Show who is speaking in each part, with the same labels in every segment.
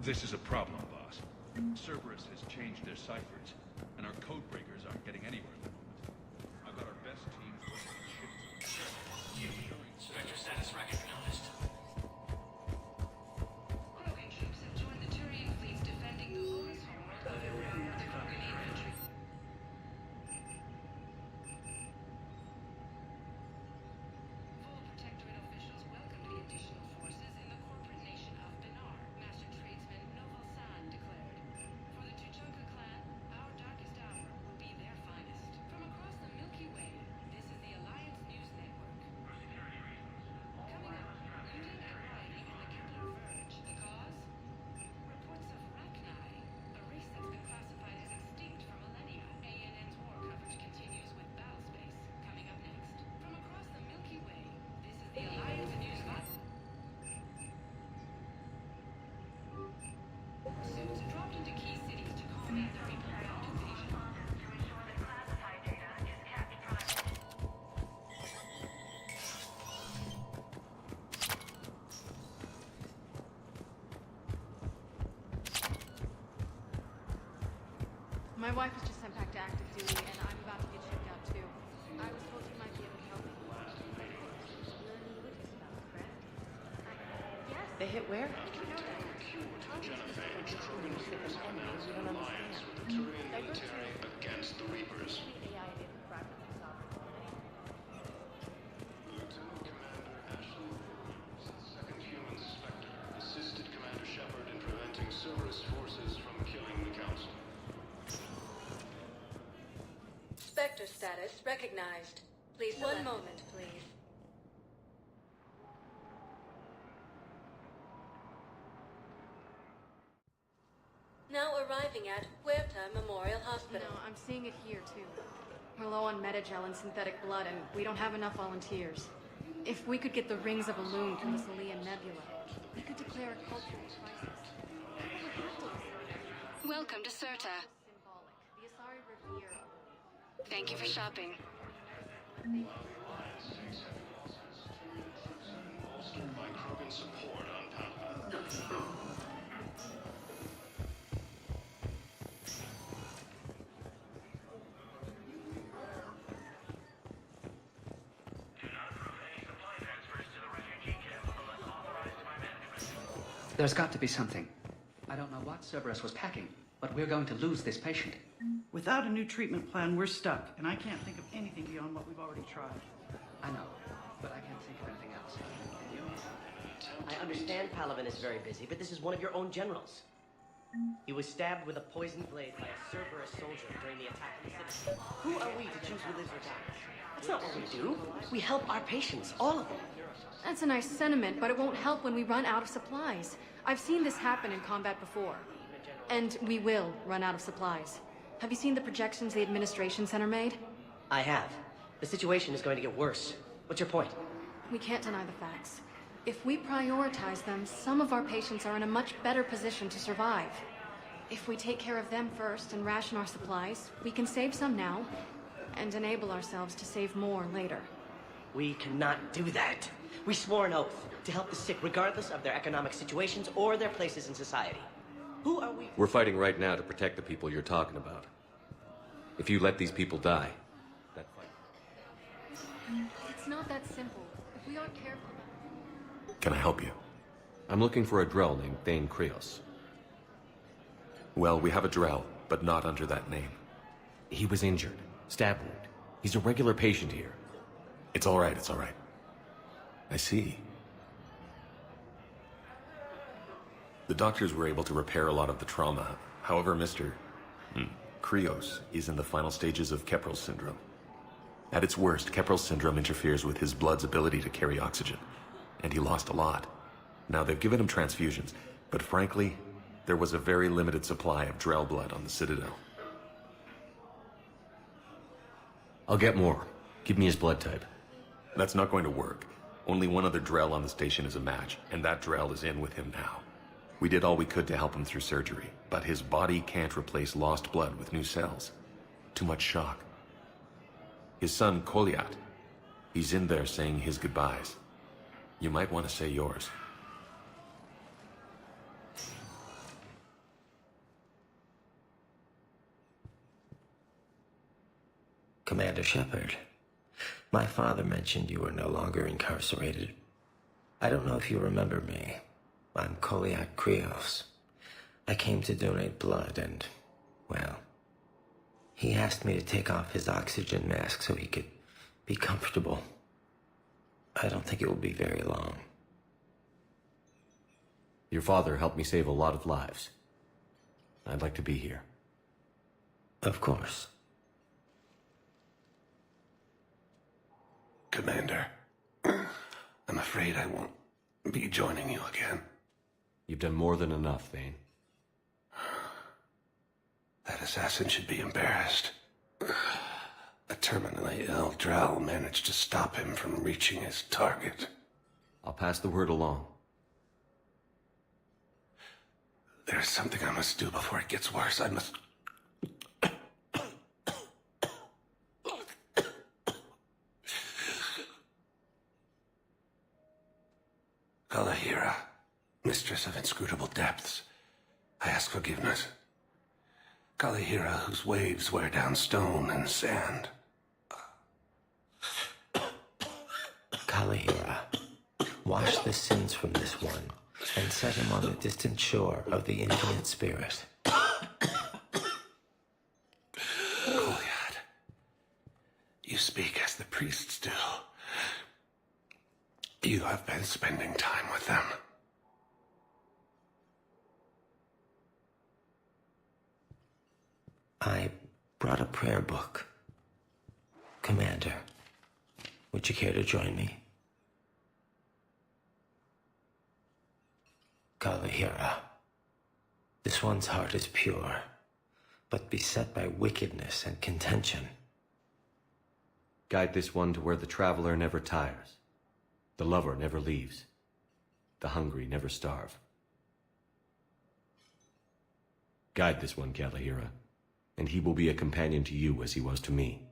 Speaker 1: This is a problem, boss. Cerberus has changed their ciphers, and our code breakers aren't getting anywhere at the moment. I've got our best teams working in shifts.
Speaker 2: Vector status recognized.
Speaker 3: Krogan troops have joined the Turian fleets defending the Horus homeworld of the Krogan infantry. Full Protectorate officials welcomed the additional forces in the corporate nation of Benar, Master Tradesman Novalsan declared. For the Tuchanka clan, our darkest hour will be their finest. From across the Milky Way, this is the Alliance News Network. Coming up, looting and rioting in the Kepler Verge. The cause? Reports of Rachni, a race that's been classified as extinct for millennia. ANN's war coverage continues with battlespace. Coming up next. From across the Milky Way, this is the Alliance News Network. Suits dropped into key cities to combat the Reaper-bound invasion.
Speaker 4: My wife was just sent back to active duty, and I'm about to get shipped out too. I was told you might be able to help me. Yes.
Speaker 5: They hit where?
Speaker 2: Military against the Reapers. Lieutenant Commander Ashley, second human Spectre, assisted Commander Shepard in preventing Cerberus forces from killing the Council.
Speaker 6: Spectre status recognized. Please, one moment, please. Now arriving at Huerta Memorial Hospital.
Speaker 4: No, I'm seeing it here too. We're low on metagel and synthetic blood, and we don't have enough volunteers. If we could get the rings of Elune through the Salian Nebula, we could declare a cultural crisis.
Speaker 3: Welcome to Serta.
Speaker 4: Symbolic. The Asari Riviera.
Speaker 3: Thank you for shopping.
Speaker 2: Bolstered by Krogan support on Papa.
Speaker 5: There's got to be something. I don't know what Cerberus was packing, but we're going to lose this patient.
Speaker 7: Without a new treatment plan, we're stuck, and I can't think of anything beyond what we've already tried.
Speaker 5: I know, but I can't think of anything else. Can you?
Speaker 8: I understand Palaven is very busy, but this is one of your own generals. He was stabbed with a poisoned blade by a Cerberus soldier during the attack on the city. Who are we to choose who lives or dies? That's not what we do. We help our patients, all of them.
Speaker 4: That's a nice sentiment, but it won't help when we run out of supplies. I've seen this happen in combat before. And we will run out of supplies. Have you seen the projections the administration center made?
Speaker 8: I have. The situation is going to get worse. What's your point?
Speaker 4: We can't deny the facts. If we prioritize them, some of our patients are in a much better position to survive. If we take care of them first and ration our supplies, we can save some now and enable ourselves to save more later.
Speaker 8: We cannot do that. We swore an oath to help the sick regardless of their economic situations or their places in society. Who are we?
Speaker 9: We're fighting right now to protect the people you're talking about. If you let these people die, that fight...
Speaker 4: It's not that simple. If we aren't careful...
Speaker 9: Can I help you? I'm looking for a Drell named Thane Krios. Well, we have a Drell, but not under that name. He was injured. Stab wound. He's a regular patient here. It's all right, it's all right. I see. The doctors were able to repair a lot of the trauma. However, Mr. Krios is in the final stages of Keprel's syndrome. At its worst, Keprel's syndrome interferes with his blood's ability to carry oxygen, and he lost a lot. Now, they've given him transfusions, but frankly, there was a very limited supply of Drell blood on the Citadel. I'll get more. Give me his blood type. That's not going to work. Only one other Drell on the station is a match, and that Drell is in with him now. We did all we could to help him through surgery, but his body can't replace lost blood with new cells. Too much shock. His son, Koliat, he's in there saying his goodbyes. You might want to say yours.
Speaker 10: Commander Shepard, my father mentioned you were no longer incarcerated. I don't know if you remember me. I'm Koliak Krios. I came to donate blood and, well, he asked me to take off his oxygen mask so he could be comfortable. I don't think it will be very long.
Speaker 11: Your father helped me save a lot of lives. I'd like to be here.
Speaker 10: Of course.
Speaker 12: Commander, I'm afraid I won't be joining you again.
Speaker 11: You've done more than enough, Vane.
Speaker 12: That assassin should be embarrassed. A terminally ill Drow managed to stop him from reaching his target.
Speaker 11: I'll pass the word along.
Speaker 12: There's something I must do before it gets worse. I must... Kalahira, mistress of inscrutable depths, I ask forgiveness. Kalahira, whose waves wear down stone and sand.
Speaker 10: Kalahira, wash the sins from this one and set him on the distant shore of the infinite spirit.
Speaker 12: Kolyad, you speak as the priests do. You have been spending time with them.
Speaker 10: I brought a prayer book. Commander, would you care to join me? Kalahira, this one's heart is pure, but beset by wickedness and contention.
Speaker 11: Guide this one to where the traveler never tires, the lover never leaves, the hungry never starve. Guide this one, Kalahira, and he will be a companion to you as he was to me.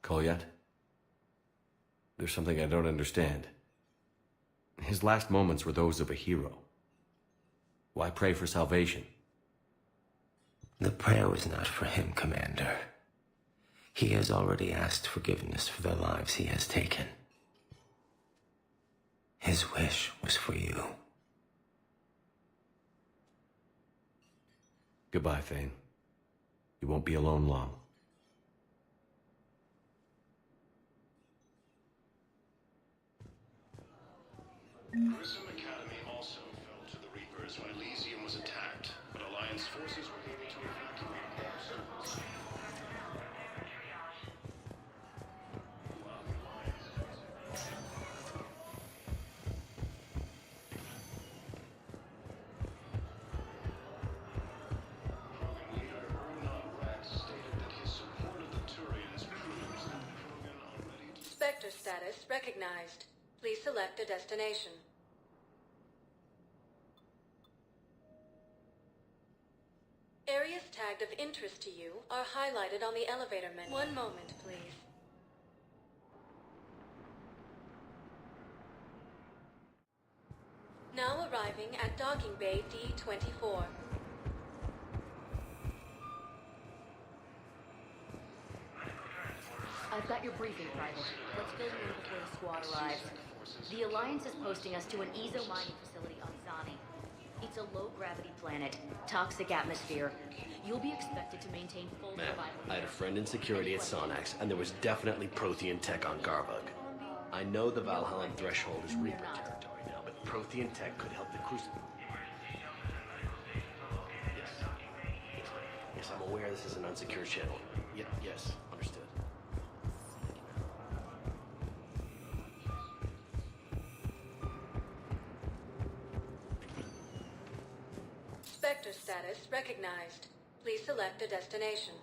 Speaker 11: Kolyat? There's something I don't understand. His last moments were those of a hero. Why pray for salvation?
Speaker 10: The prayer was not for him, Commander. He has already asked forgiveness for the lives he has taken. His wish was for you.
Speaker 11: Goodbye, Thane. You won't be alone long.
Speaker 2: Grissom Academy also fell to the Reapers when Elysium was attacked, but Alliance forces were able to evacuate most. Krogan leader Ernod Rex stated that his support of the Turians proves that the Krogan are ready to...
Speaker 6: Spectre status recognized. Please select a destination. Areas tagged of interest to you are highlighted on the elevator menu. One moment, please. Now arriving at docking bay D-24.
Speaker 13: I've got your briefing, Private. Let's fill you in before the squad arrives. The Alliance is posting us to an Ezo mining facility on Zani. It's a low-gravity planet, toxic atmosphere. You'll be expected to maintain full survival.
Speaker 14: I had a friend in security at Sonax, and there was definitely Prothean tech on Garbug. I know the Valhallan threshold is Reaper territory now, but Prothean tech could help the Crucible. Yes, I'm aware this is an unsecured channel. Yes, understood.
Speaker 6: Spectre status recognized. Please select a destination.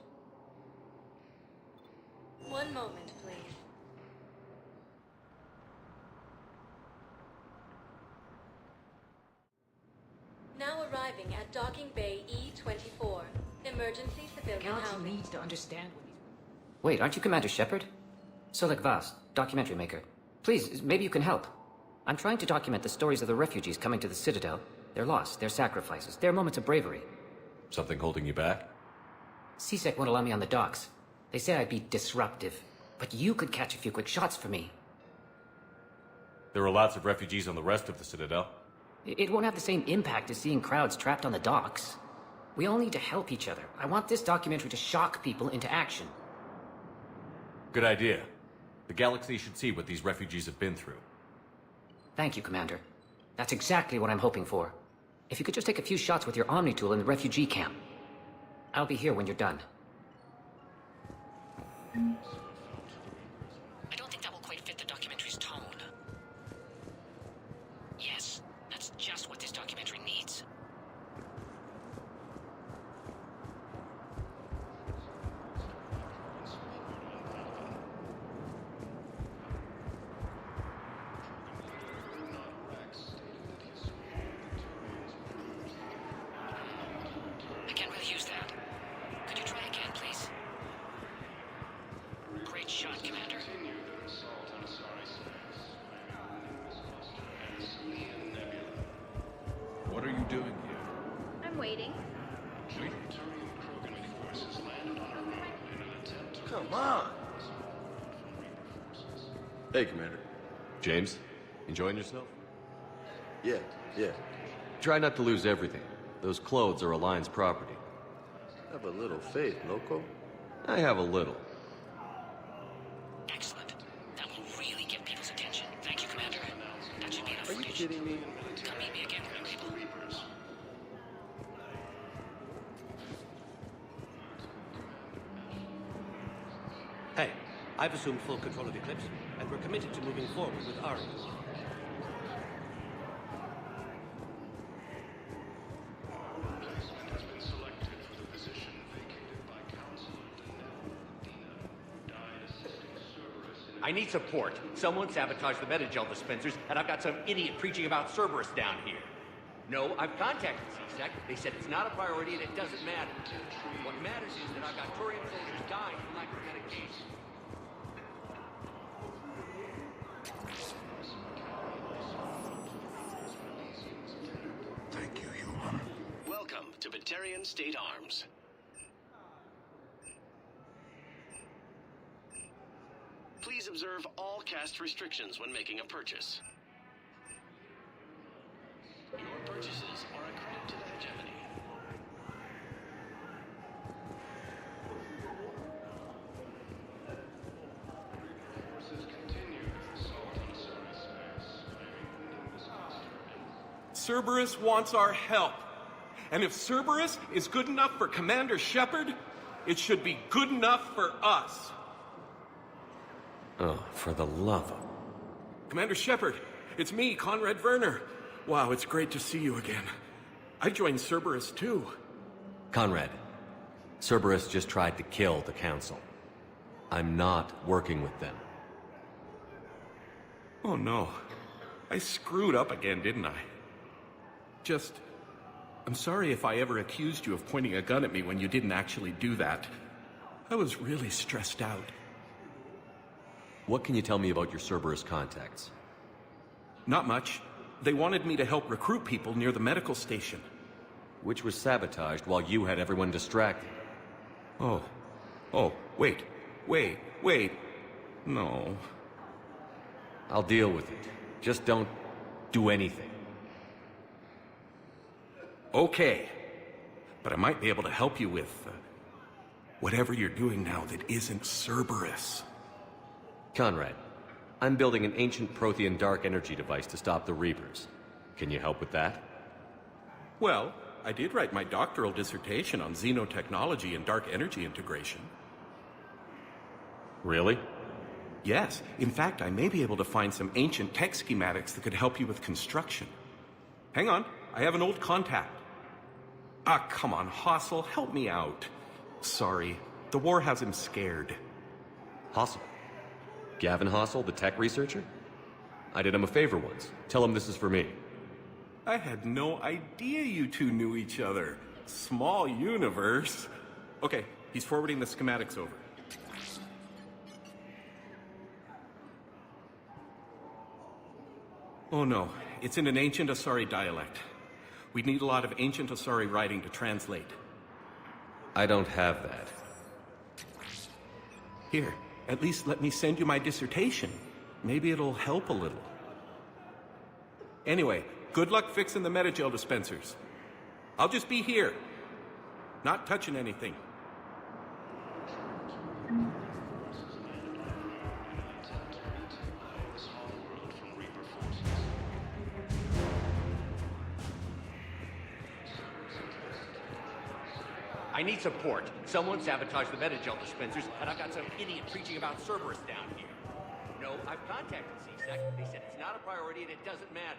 Speaker 6: One moment, please. Now arriving at docking bay E-24. Emergency civilian
Speaker 15: Galaxy
Speaker 6: housing.
Speaker 15: needs to understand what he's...
Speaker 16: Wait, aren't you Commander Shepard? Solek Vast, documentary maker. Please, maybe you can help. I'm trying to document the stories of the refugees coming to the Citadel. Their loss, their sacrifices, their moments of bravery.
Speaker 11: Something holding you back?
Speaker 16: CSEC won't allow me on the docks. They say I'd be disruptive. But you could catch a few quick shots for me.
Speaker 11: There are lots of refugees on the rest of the Citadel.
Speaker 16: It won't have the same impact as seeing crowds trapped on the docks. We all need to help each other. I want this documentary to shock people into action.
Speaker 11: Good idea. The galaxy should see what these refugees have been through.
Speaker 16: Thank you, Commander. That's exactly what I'm hoping for. If you could just take a few shots with your Omni tool in the refugee camp. I'll be here when you're done. I don't think that will quite fit the documentary's tone. Yes, that's just what this documentary needs. I can't really use that. Could you try again, please? Great shot, Commander.
Speaker 1: What are you doing here?
Speaker 13: I'm waiting.
Speaker 14: Come on! Hey, Commander.
Speaker 11: James, enjoying yourself?
Speaker 14: Yeah.
Speaker 11: Try not to lose everything. Those clothes are Alliance property.
Speaker 14: Have a little faith, loco.
Speaker 11: I have a little.
Speaker 16: Excellent. That will really get people's attention. Thank you, Commander. That should be enough
Speaker 14: Are you
Speaker 16: footage.
Speaker 14: kidding me?
Speaker 16: Come meet me again when you're able.
Speaker 8: Hey, I've assumed full control of Eclipse, and we're committed to moving forward with Ari.
Speaker 2: Replacement has been selected for the position vacated by Council died assisting Cerberus in
Speaker 17: I need support. Someone sabotaged the Metagel dispensers, and I've got some idiot preaching about Cerberus down here. No, I've contacted CSEC. They said it's not a priority and it doesn't matter. What matters is that I've got Turian soldiers dying from lack of medication.
Speaker 12: Thank you, human.
Speaker 2: Welcome to Batarian State Arms. Please observe all caste restrictions when making a purchase. Your purchases are a credit to the hegemony. Forces continue their assault on Cerberus.
Speaker 18: Cerberus wants our help. And if Cerberus is good enough for Commander Shepard, it should be good enough for us.
Speaker 11: Oh, for the love of...
Speaker 18: Commander Shepard, it's me, Conrad Werner. Wow, it's great to see you again. I joined Cerberus too.
Speaker 11: Conrad, Cerberus just tried to kill the Council. I'm not working with them.
Speaker 18: Oh no. I screwed up again, didn't I? I'm sorry if I ever accused you of pointing a gun at me when you didn't actually do that. I was really stressed out.
Speaker 11: What can you tell me about your Cerberus contacts?
Speaker 18: Not much. They wanted me to help recruit people near the medical station.
Speaker 11: Which was sabotaged while you had everyone distracted.
Speaker 18: Oh, wait. No.
Speaker 11: I'll deal with it. Just don't do anything.
Speaker 18: Okay. But I might be able to help you with whatever you're doing now that isn't Cerberus.
Speaker 11: Conrad, I'm building an ancient Prothean dark energy device to stop the Reapers. Can you help with that?
Speaker 18: Well, I did write my doctoral dissertation on xenotechnology and dark energy integration.
Speaker 11: Really?
Speaker 18: Yes. In fact, I may be able to find some ancient tech schematics that could help you with construction. Hang on. I have an old contact. Ah, come on, Hossel, help me out. Sorry. The war has him scared.
Speaker 11: Hossel? Gavin Hossel, the tech researcher? I did him a favor once. Tell him this is for me.
Speaker 18: I had no idea you two knew each other. Small universe. Okay, he's forwarding the schematics over. Oh no, it's in an ancient Asari dialect. We'd need a lot of ancient Asari writing to translate.
Speaker 11: I don't have that.
Speaker 18: Here, at least let me send you my dissertation. Maybe it'll help a little. Anyway, good luck fixing the Metagel dispensers. I'll just be here. Not touching anything.
Speaker 17: I need support. Someone sabotaged the Metagel dispensers, and I've got some idiot preaching about Cerberus down here. No, I've contacted CSEC. They said it's not a priority and it doesn't matter.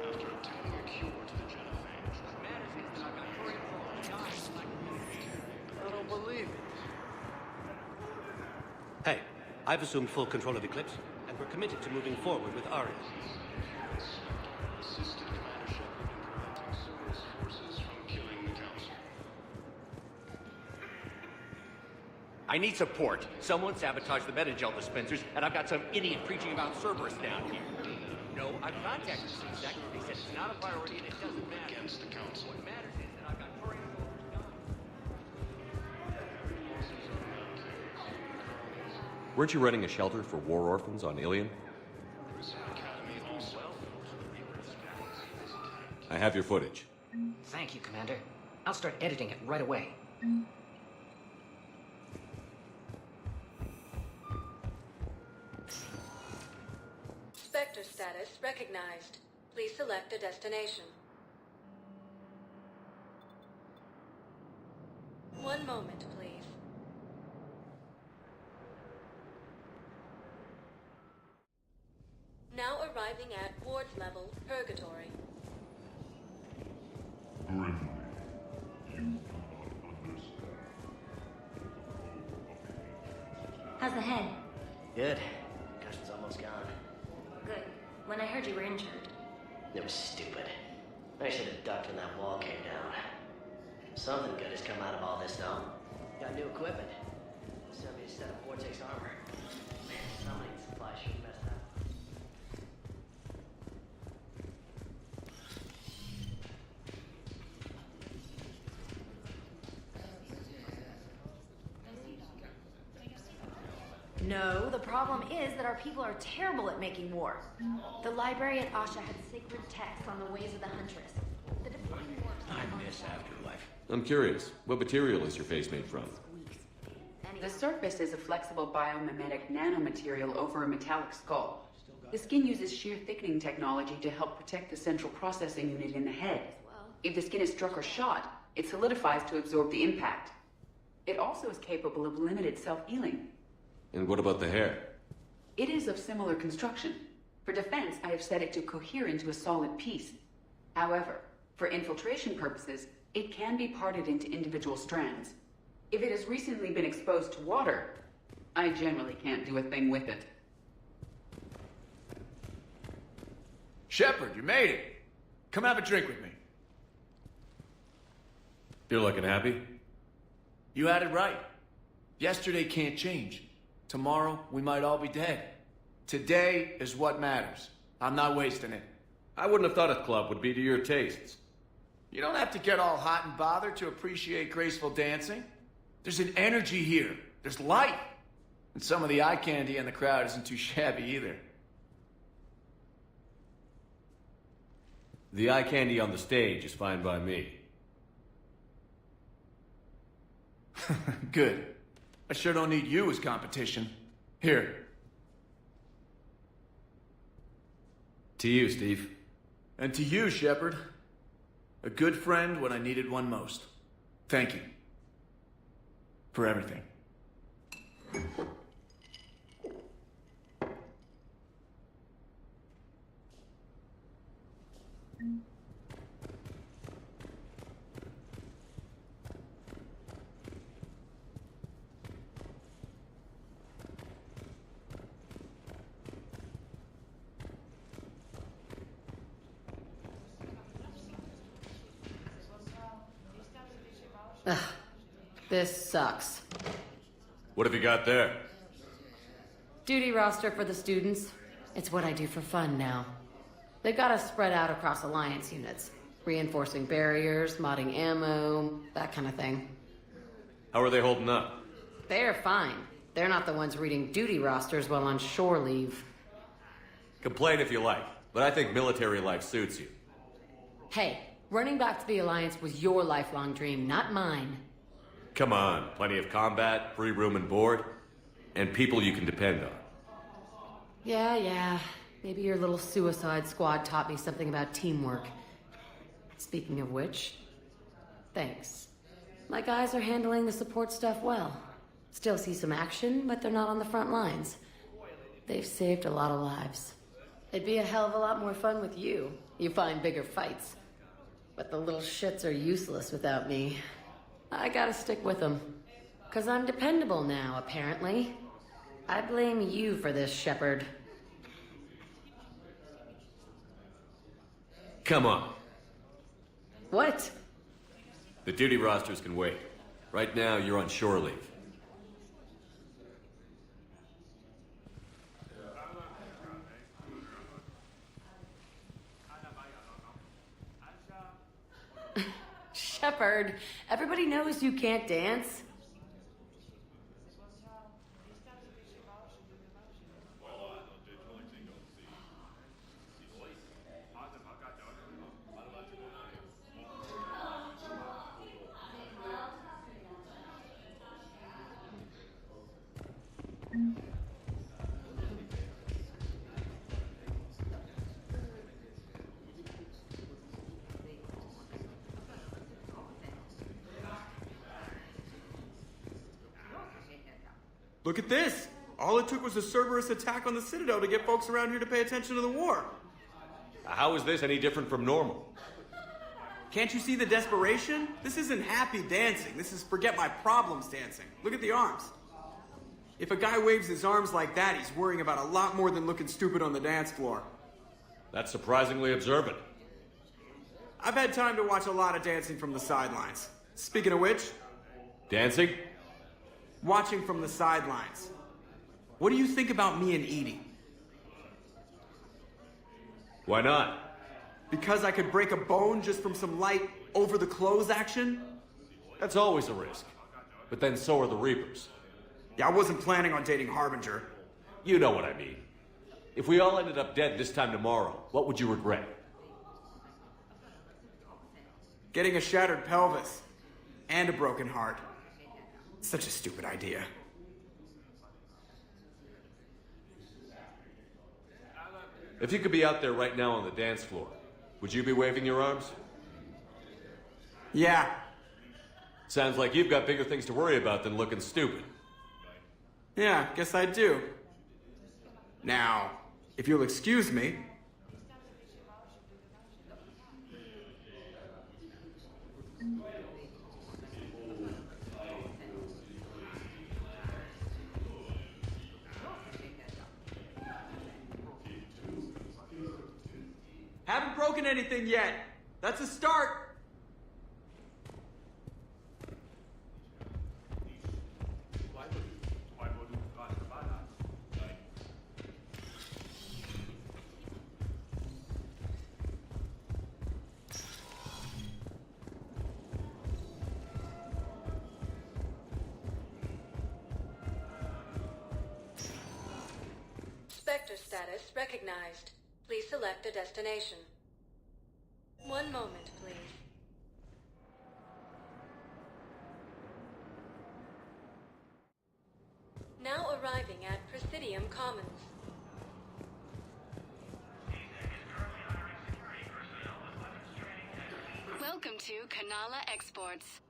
Speaker 2: After obtaining a cure to the genophage,
Speaker 17: What matters is that I've got Torian dying.
Speaker 14: I don't believe it. Hey, I've assumed full control of Eclipse, and we're committed to moving forward with Aria.
Speaker 2: assisted Commander Shepard in preventing Cerberus forces from killing the Council.
Speaker 17: I need support. Someone sabotaged the Metagel dispensers, and I've got some idiot preaching about Cerberus down here. No, I've contacted CSEC. They said it's not a priority and it doesn't matter.
Speaker 2: Against the Council.
Speaker 17: What matters is that I've got Torian dying.
Speaker 11: Weren't you running a shelter for war orphans on Ilion? I have your footage.
Speaker 16: Thank you, Commander. I'll start editing it right away.
Speaker 6: Spectre status recognized. Please select a destination. One moment, please. Now arriving at Ward's level, Purgatory.
Speaker 15: Brinley, you do not understand.
Speaker 13: How's the head?
Speaker 8: Good. Concussion's almost gone.
Speaker 13: Good. When I heard you were injured.
Speaker 8: It was stupid. I should have ducked when that wall came down. Something good has come out of all this, though. Got new equipment. Sent me a set of vortex armor. Man, somebody in supply should have messed up.
Speaker 13: No, the problem is that our people are terrible at making war. The library at Asha had sacred texts on the ways of the Huntress. The defining works
Speaker 14: I miss Afterlife.
Speaker 11: I'm curious, what material is your face made from?
Speaker 19: The surface is a flexible biomimetic nanomaterial over a metallic skull. The skin uses shear thickening technology to help protect the central processing unit in the head. If the skin is struck or shot, it solidifies to absorb the impact. It also is capable of limited self-healing.
Speaker 11: And what about the hair?
Speaker 19: It is of similar construction. For defense, I have set it to cohere into a solid piece. However, for infiltration purposes, it can be parted into individual strands. If it has recently been exposed to water, I generally can't do a thing with it.
Speaker 20: Shepard, you made it. Come have a drink with me.
Speaker 11: You're looking happy?
Speaker 20: You had it right. Yesterday can't change. Tomorrow, we might all be dead. Today is what matters. I'm not wasting it.
Speaker 11: I wouldn't have thought a club would be to your tastes.
Speaker 20: You don't have to get all hot and bothered to appreciate graceful dancing. There's an energy here. There's life. And some of the eye candy in the crowd isn't too shabby either.
Speaker 11: The eye candy on the stage is fine by me.
Speaker 20: Good. I sure don't need you as competition. Here.
Speaker 11: To you, Steve.
Speaker 20: And to you, Shepard. A good friend when I needed one most. Thank you. For everything.
Speaker 21: Ugh. This sucks.
Speaker 14: What have you got there?
Speaker 21: Duty roster for the students. It's what I do for fun now. They've got us spread out across Alliance units. Reinforcing barriers, modding ammo, that kind of thing.
Speaker 14: How are they holding up?
Speaker 21: They're fine. They're not the ones reading duty rosters while on shore leave.
Speaker 14: Complain if you like, but I think military life suits you.
Speaker 21: Hey, running back to the Alliance was your lifelong dream, not mine.
Speaker 14: Come on, plenty of combat, free room and board, and people you can depend on.
Speaker 21: Yeah. Maybe your little suicide squad taught me something about teamwork. Speaking of which, thanks. My guys are handling the support stuff well. Still see some action, but they're not on the front lines. They've saved a lot of lives. It'd be a hell of a lot more fun with you. You find bigger fights. But the little shits are useless without me. I gotta stick with them. 'Cause I'm dependable now, apparently. I blame you for this, Shepard.
Speaker 14: Come on.
Speaker 21: What?
Speaker 14: The duty rosters can wait. Right now, you're on shore leave.
Speaker 21: Shepard, everybody knows you can't dance.
Speaker 22: Look at this! All it took was a Cerberus attack on the Citadel to get folks around here to pay attention to the war.
Speaker 14: How is this any different from normal?
Speaker 22: Can't you see the desperation? This isn't happy dancing. This is forget my problems dancing. Look at the arms. If a guy waves his arms like that, he's worrying about a lot more than looking stupid on the dance floor.
Speaker 14: That's surprisingly observant.
Speaker 22: I've had time to watch a lot of dancing from the sidelines. Speaking of which...
Speaker 14: Dancing?
Speaker 22: Watching from the sidelines. What do you think about me and Edie?
Speaker 14: Why not?
Speaker 22: Because I could break a bone just from some light over-the-clothes action?
Speaker 14: That's always a risk. But then so are the Reapers.
Speaker 22: Yeah, I wasn't planning on dating Harbinger.
Speaker 14: You know what I mean. If we all ended up dead this time tomorrow, what would you regret?
Speaker 22: Getting a shattered pelvis. And a broken heart. Such a stupid idea.
Speaker 14: If you could be out there right now on the dance floor, would you be waving your arms?
Speaker 22: Yeah.
Speaker 14: Sounds like you've got bigger things to worry about than looking stupid.
Speaker 22: Yeah, guess I do. Now, if you'll excuse me... Haven't broken anything yet. That's a start.
Speaker 6: Spectre status recognized. Please select a destination. One moment, please. Now arriving at Presidium Commons.
Speaker 4: Welcome to Kanala Exports.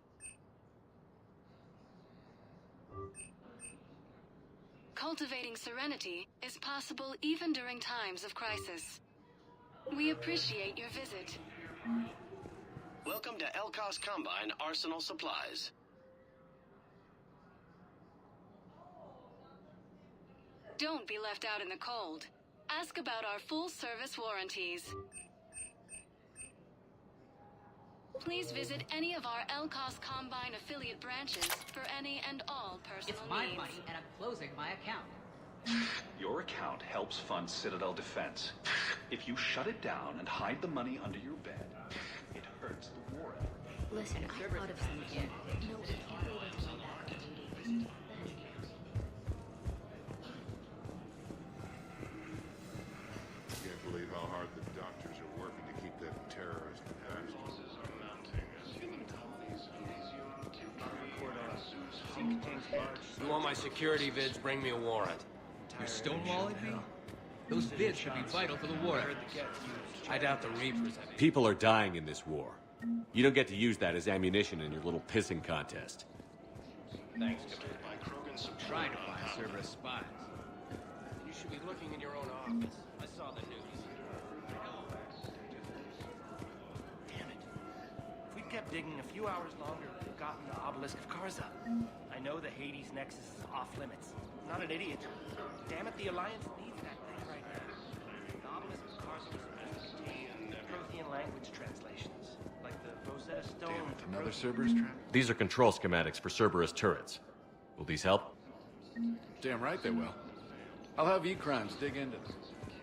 Speaker 4: Cultivating serenity is possible even during times of crisis. We appreciate your visit.
Speaker 2: Welcome to Elkos Combine Arsenal Supplies.
Speaker 4: Don't be left out in the cold. Ask about our full-service warranties. Please visit any of our LCOS Combine affiliate branches for any and all personal
Speaker 5: It's my
Speaker 4: needs.
Speaker 5: money, and I'm closing my account.
Speaker 3: Your account helps fund Citadel defense. If you shut it down and hide the money under your bed, it hurts the war effort.
Speaker 13: Listen, I thought of something. No, we can't wait until I'm back on duty.
Speaker 15: Can't believe how hard the doctors are working to keep that terrorist past.
Speaker 7: You want my security vids, bring me a warrant.
Speaker 23: You're stonewalling me? Those vids should be vital to the war effort.
Speaker 7: I doubt the Reapers have...
Speaker 11: People are dying in this war. You don't get to use that as ammunition in your little pissing contest.
Speaker 7: Thanks,
Speaker 23: Trying to find Cerberus spies.
Speaker 7: You should be looking in your own office. I saw the news.
Speaker 24: Damn it. If we'd kept digging a few hours longer, we'd have gotten the obelisk of Karza. I know the Hades Nexus is off limits. I'm not an idiot. Damn it, the Alliance needs that thing right now. The obelisk of Karza was supposed to contain Prothean language translations, like the Rosetta Stone.
Speaker 3: Damn it, another Cerberus trap?
Speaker 11: These are control schematics for Cerberus turrets. Will these help?
Speaker 1: Damn right they will. I'll have E-Crimes dig into them.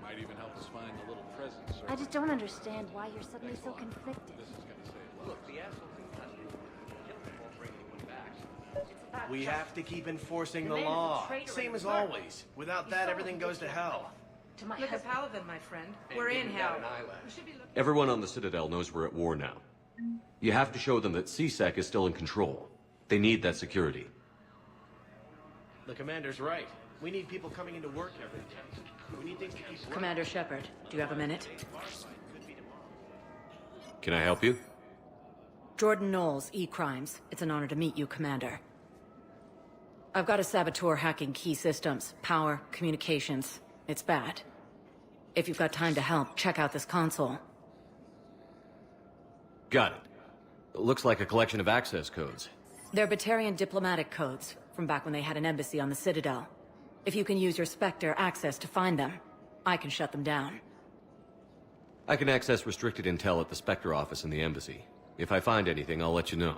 Speaker 1: Might even help us find the little presents.
Speaker 25: I just don't understand why you're suddenly so conflicted.
Speaker 7: Look, the assholes
Speaker 24: We have to keep enforcing the law. Same as always. Without that, everything goes to hell.
Speaker 26: Look at Paladin, my friend. We're in hell.
Speaker 11: Everyone on the Citadel knows we're at war now. You have to show them that CSEC is still in control. They need that security.
Speaker 24: The commander's right. We need people coming into work every day. We need things to keep working.
Speaker 21: Commander Shepard, do you have a minute?
Speaker 11: Can I help you?
Speaker 21: Jordan Knowles, E-Crimes. It's an honor to meet you, Commander. I've got a saboteur hacking key systems, power, communications. It's bad. If you've got time to help, check out this console.
Speaker 11: Got it. Looks like a collection of access codes.
Speaker 21: They're Batarian diplomatic codes, from back when they had an embassy on the Citadel. If you can use your Spectre access to find them, I can shut them down.
Speaker 11: I can access restricted intel at the Spectre office in the embassy. If I find anything, I'll let you know.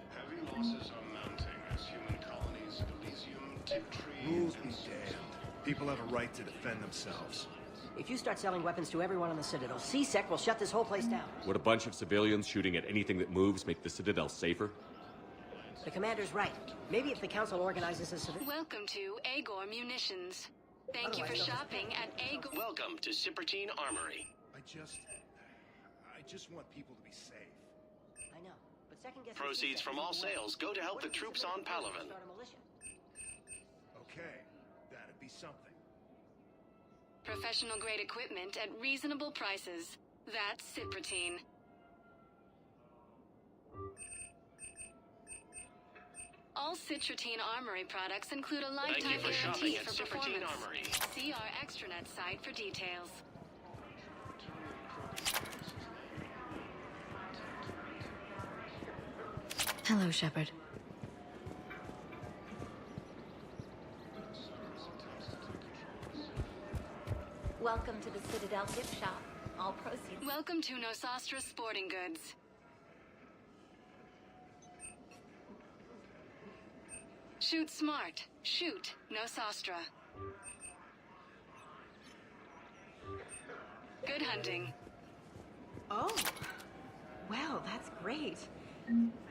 Speaker 2: Heavy losses are mounting as human colonies of Elysium, Tiptree,
Speaker 27: Rules be damned. People have a right to defend themselves.
Speaker 8: If you start selling weapons to everyone on the Citadel, CSEC will shut this whole place down.
Speaker 11: Would a bunch of civilians shooting at anything that moves make the Citadel safer?
Speaker 8: The commander's right. Maybe if the council organizes a civil...
Speaker 4: Welcome to Agor Munitions. Thank you for shopping at Agor...
Speaker 2: Welcome to Sippertine Armory.
Speaker 27: I just want people to be safe.
Speaker 8: I know, but second guess...
Speaker 2: Proceeds from all sales go to help the troops on Palaven.
Speaker 27: Okay, that'd be something.
Speaker 4: Professional grade equipment at reasonable prices. That's Sippertine. All Citratine Armory products include a lifetime guarantee for performance. See our extranet site for details.
Speaker 21: Hello, Shepard.
Speaker 25: Welcome to the Citadel gift shop. All proceeds.
Speaker 4: Welcome to Nosastra Sporting Goods. Shoot smart. Shoot Nosastra. Good hunting.
Speaker 26: Oh. Well, that's great.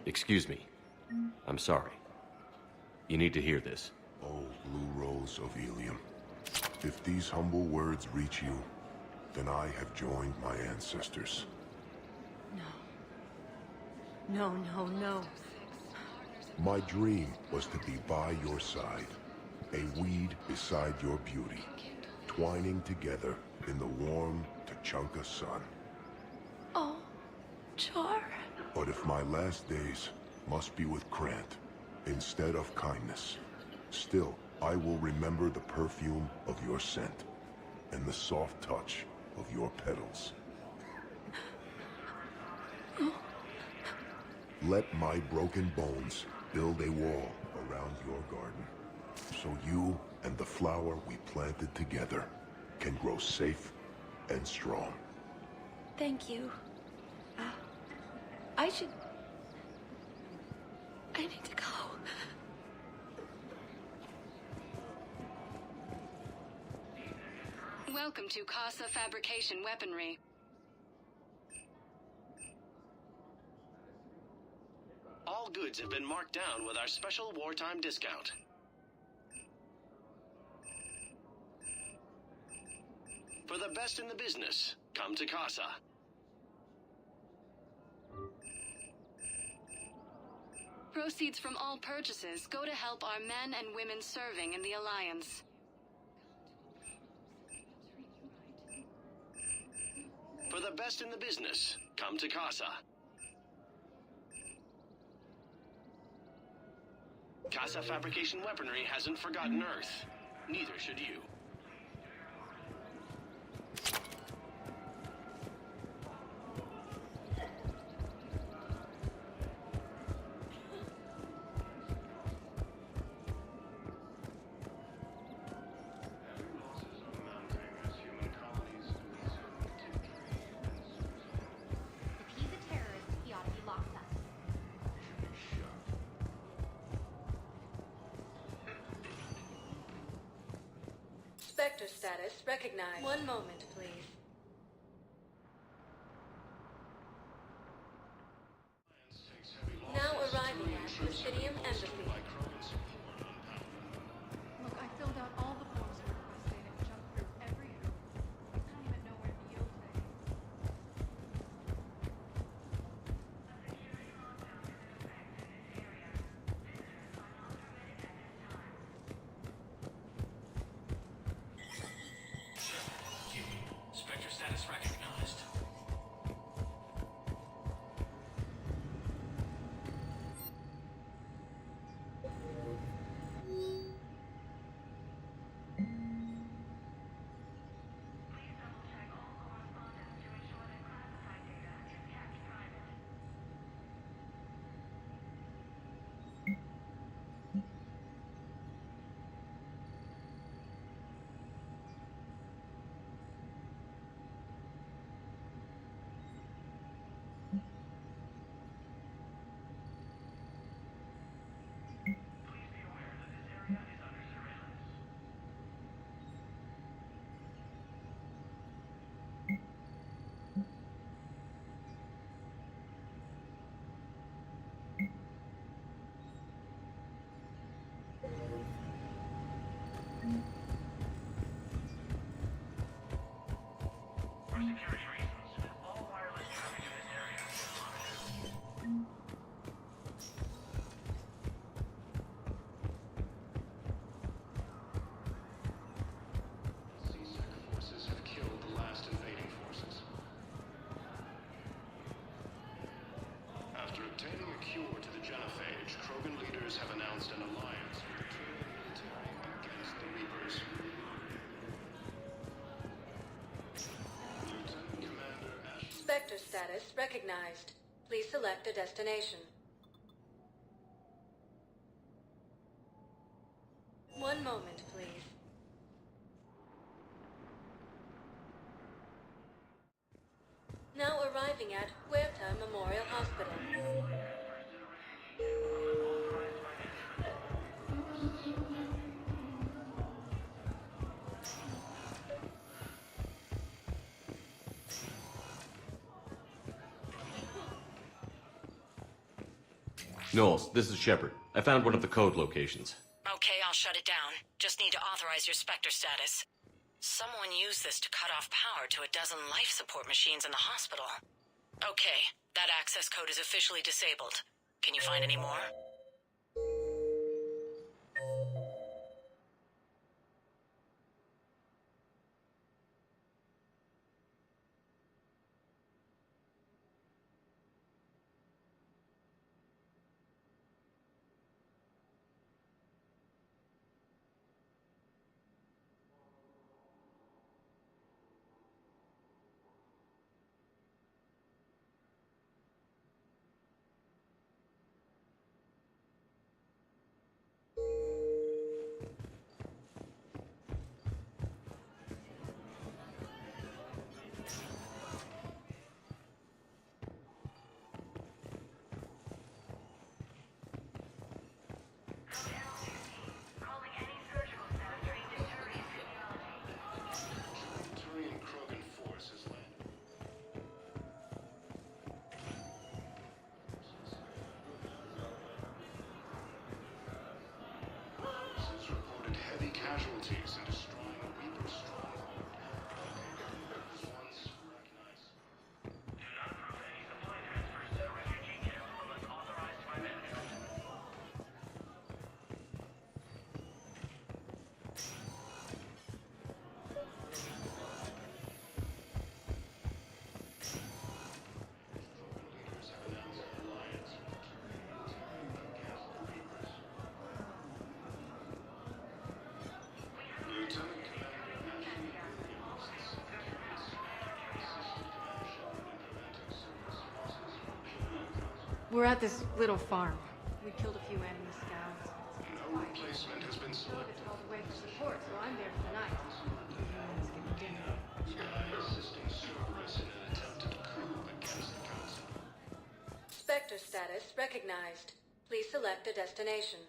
Speaker 11: Excuse me. I'm sorry. You need to hear this.
Speaker 15: Oh, Blue Rose of Ilium. If these humble words reach you, then I have joined my ancestors.
Speaker 21: No, no, no.
Speaker 15: My dream was to be by your side, a weed beside your beauty, twining together in the warm Tachanka sun.
Speaker 21: Oh, Char.
Speaker 15: But if my last days must be with Krant instead of kindness, still I will remember the perfume of your scent and the soft touch of your petals. Let my broken bones build a wall around your garden, so you and the flower we planted together can grow safe and strong.
Speaker 25: Thank you. I need to go.
Speaker 4: Welcome to Casa Fabrication Weaponry.
Speaker 2: All goods have been marked down with our special wartime discount. For the best in the business, come to Casa.
Speaker 4: Proceeds from all purchases go to help our men and women serving in the Alliance.
Speaker 2: For the best in the business, come to Casa. Casa Fabrication Weaponry hasn't forgotten Earth. Neither should you.
Speaker 13: If he's a terrorist, he ought to be locked up.
Speaker 6: Spectre status recognized. One moment, please. Now arriving at Presidium Embassy.
Speaker 4: Look, I filled out all the forms requested and jumped through every hoop. I don't even know where the yield is.
Speaker 14: Spectre status recognized.
Speaker 2: For security reasons, all wireless traffic in this area is monitored. CSEC forces have killed the last invading forces. After obtaining a cure to the genophage, Krogan leaders have announced an alliance with the Terran military against the Reapers. Lieutenant Commander Ash.
Speaker 6: Spectre status recognized. Please select a destination. One moment, please. Now arriving at Huerta Memorial Hospital.
Speaker 11: Knowles, this is Shepard. I found one of the code locations.
Speaker 9: Okay, I'll shut it down. Just need to authorize your Spectre status. Someone used this to cut off power to a dozen life support machines in the hospital. Okay, that access code is officially disabled. Can you find any more?
Speaker 2: casualties in destroying a Reaper stronghold. Once recognized. Do not approve any supply transfers to the refugee camp unless authorized by management.
Speaker 4: We're at this little farm. We killed a few enemy scouts.
Speaker 2: No replacement has been selected.
Speaker 4: It's called away for support, so I'm there for the night.
Speaker 2: Assisting Cerberus in an attempted coup against the Council.
Speaker 6: Spectre status recognized. Please select a destination.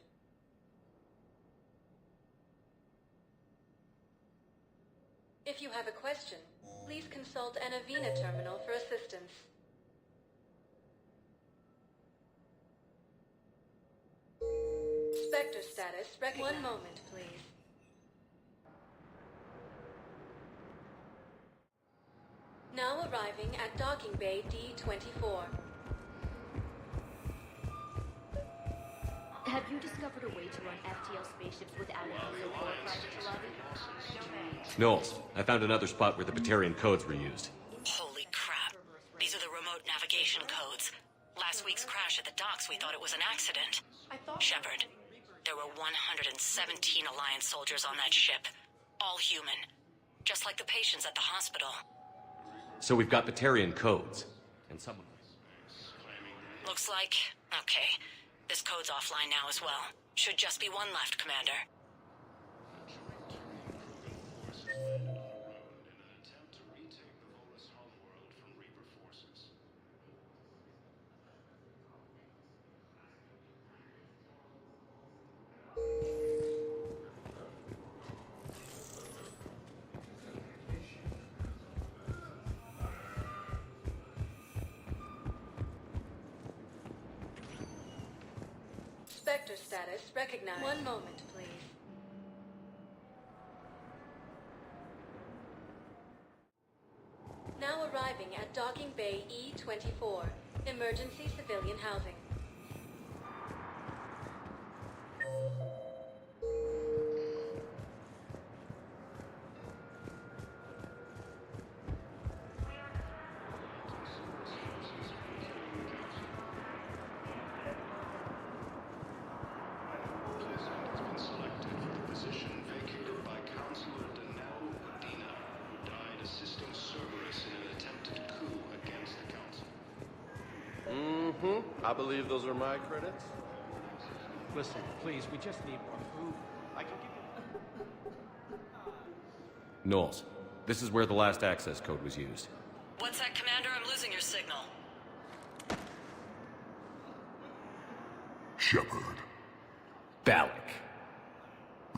Speaker 6: If you have a question, please consult an Avena terminal for assistance. Spectre status recognized. One moment, please. Now arriving at docking bay D-24.
Speaker 13: Have you discovered a way to run FTL spaceships without an exocore private to lobby?
Speaker 11: Knowles, I found another spot where the Batarian codes were used.
Speaker 9: Holy crap. These are the remote navigation codes. Last week's crash at the docks, we thought it was an accident. Shepard, there were 117 Alliance soldiers on that ship. All human. Just like the patients at the hospital.
Speaker 11: So we've got Batarian codes. And someone...
Speaker 9: Looks like... Okay. This code's offline now as well. Should just be one left, Commander.
Speaker 6: Spectre status recognized. One moment, please. Now arriving at docking bay E-24. Emergency civilian housing.
Speaker 14: I believe those are my credits.
Speaker 24: Listen, please, we just need more food. I can give you...
Speaker 11: Knowles, this is where the last access code was used.
Speaker 9: What's that, Commander? I'm losing your signal.
Speaker 15: Shepard.
Speaker 11: Balak.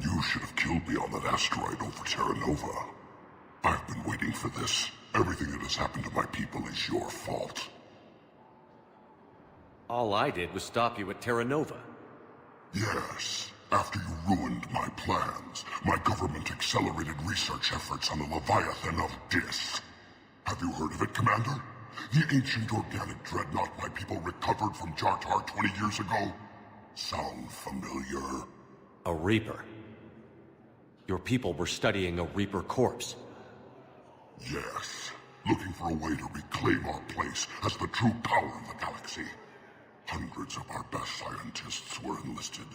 Speaker 15: You should have killed me on that asteroid over Terra Nova. I've been waiting for this. Everything that has happened to my people is your fault.
Speaker 11: All I did was stop you at Terra Nova.
Speaker 15: Yes. After you ruined my plans, my government accelerated research efforts on the Leviathan of Dis. Have you heard of it, Commander? The ancient organic dreadnought my people recovered from Jartar 20 years ago? Sound familiar?
Speaker 11: A Reaper. Your people were studying a Reaper corpse.
Speaker 15: Yes. Looking for a way to reclaim our place as the true power of the galaxy. Hundreds of our best scientists were enlisted.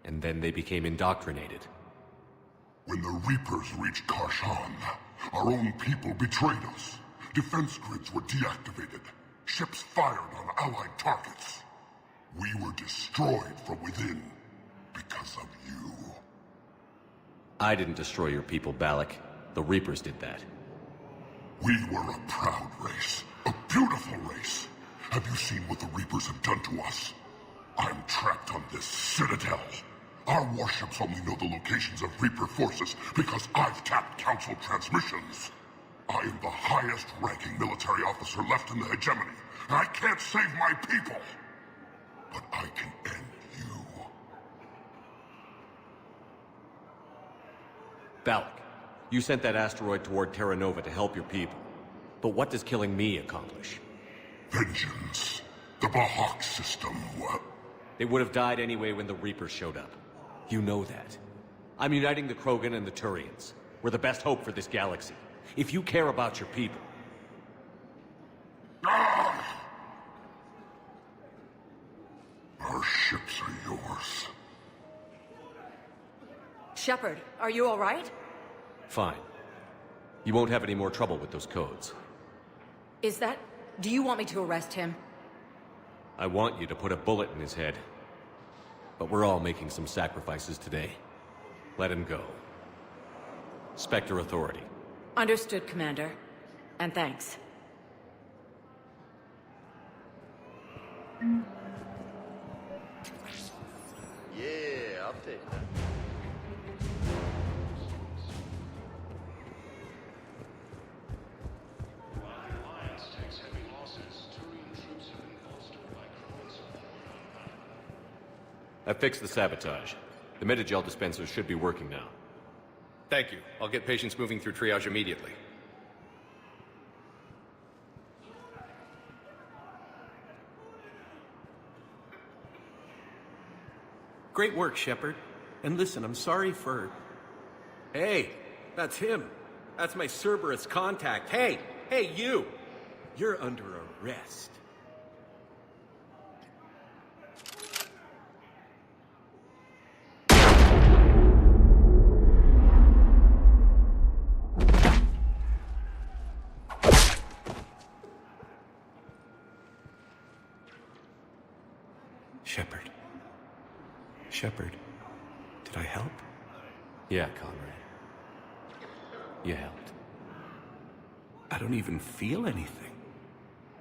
Speaker 11: And then they became indoctrinated.
Speaker 15: When the Reapers reached Karshan, our own people betrayed us. Defense grids were deactivated. Ships fired on Allied targets. We were destroyed from within because of you.
Speaker 11: I didn't destroy your people, Balak. The Reapers did that.
Speaker 15: We were a proud race. A beautiful race. Have you seen what the Reapers have done to us? I'm trapped on this citadel. Our warships only know the locations of Reaper forces because I've tapped Council transmissions. I am the highest-ranking military officer left in the hegemony, and I can't save my people. But I can end you.
Speaker 11: Valak, you sent that asteroid toward Terra Nova to help your people. But what does killing me accomplish?
Speaker 15: Vengeance. The Bahak system.
Speaker 11: They would have died anyway when the Reapers showed up. You know that. I'm uniting the Krogan and the Turians. We're the best hope for this galaxy. If you care about your people...
Speaker 15: Our ships are yours.
Speaker 10: Shepard, are you all right?
Speaker 11: Fine. You won't have any more trouble with those codes.
Speaker 10: Is that... Do you want me to arrest him?
Speaker 11: I want you to put a bullet in his head. But we're all making some sacrifices today. Let him go. Spectre Authority.
Speaker 10: Understood, Commander. And thanks.
Speaker 14: Yeah, I'll take that.
Speaker 11: I fixed the sabotage. The Metagel dispensers should be working now.
Speaker 12: Thank you. I'll get patients moving through triage immediately.
Speaker 22: Great work, Shepard. And listen, I'm sorry for... Hey, that's him. That's my Cerberus contact. Hey, you! You're under arrest. Shepard, did I help?
Speaker 11: Yeah, Conrad. You helped.
Speaker 22: I don't even feel anything.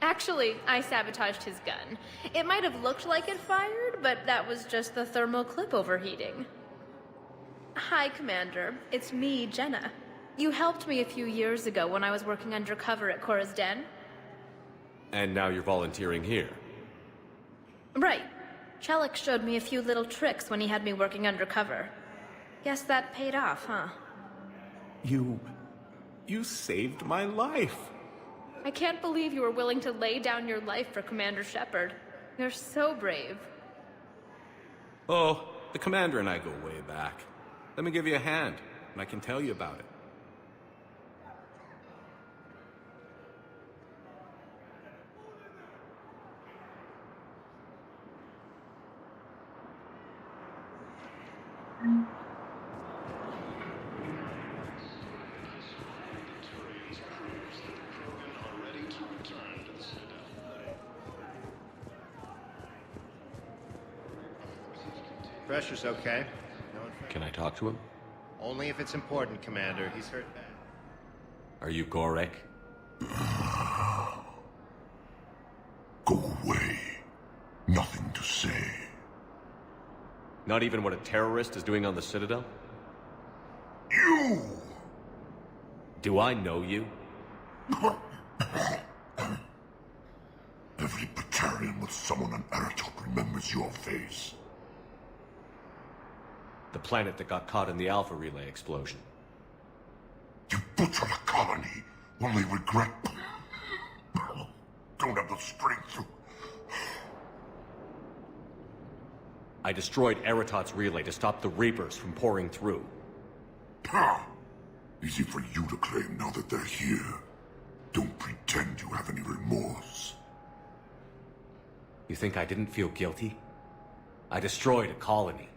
Speaker 16: Actually, I sabotaged his gun. It might have looked like it fired, but that was just the thermal clip overheating. Hi, Commander. It's me, Jenna. You helped me a few years ago when I was working undercover at Cora's Den.
Speaker 11: And now you're volunteering here.
Speaker 16: Right. Chelik showed me a few little tricks when he had me working undercover. Guess that paid off, huh?
Speaker 22: You saved my life.
Speaker 16: I can't believe you were willing to lay down your life for Commander Shepard. You're so brave.
Speaker 22: Oh, the Commander and I go way back. Let me give you a hand, and I can tell you about it.
Speaker 17: Pressure's okay.
Speaker 11: Can I talk to him?
Speaker 17: Only if it's important, Commander. He's hurt bad.
Speaker 11: Are you Gorek?
Speaker 15: Go away. Nothing to say.
Speaker 11: Not even what a terrorist is doing on the Citadel?
Speaker 15: You!
Speaker 11: Do I know you?
Speaker 15: Every Batarian with someone on Aratok remembers your face.
Speaker 11: The planet that got caught in the Alpha Relay explosion.
Speaker 15: You butchered a colony, only regret... Don't have the strength to...
Speaker 11: I destroyed Eratot's relay to stop the Reapers from pouring through.
Speaker 15: Easy for you to claim now that they're here. Don't pretend you have any remorse.
Speaker 11: You think I didn't feel guilty? I destroyed a colony.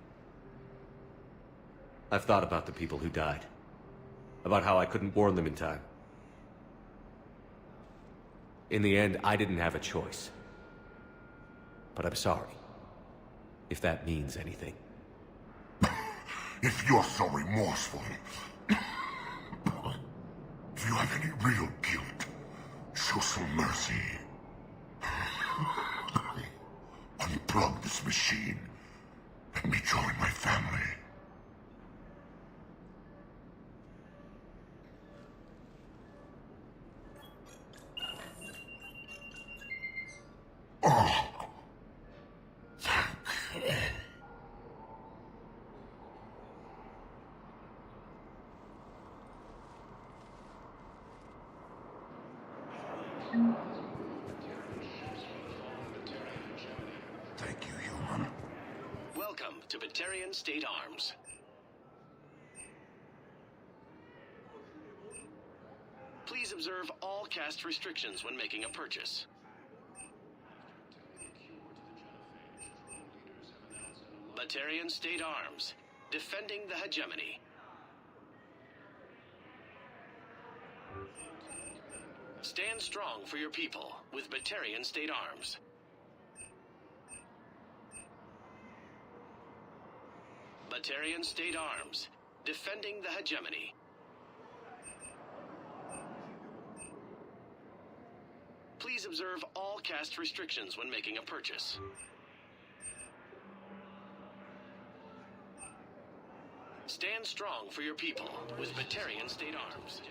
Speaker 11: I've thought about the people who died. About how I couldn't warn them in time. In the end, I didn't have a choice. But I'm sorry. If that means anything.
Speaker 15: If you're so remorseful... if you have any real guilt, show some mercy. Unplug this machine. Let me join my family. Oh. Thank you, human.
Speaker 14: Welcome to Batarian State Arms. Please observe all caste restrictions when making a purchase. Batarian State Arms, defending the hegemony. Stand strong for your people with Batarian State Arms. Batarian State Arms, defending the hegemony. Please observe all caste restrictions when making a purchase. Stand strong for your people with Batarian State Arms.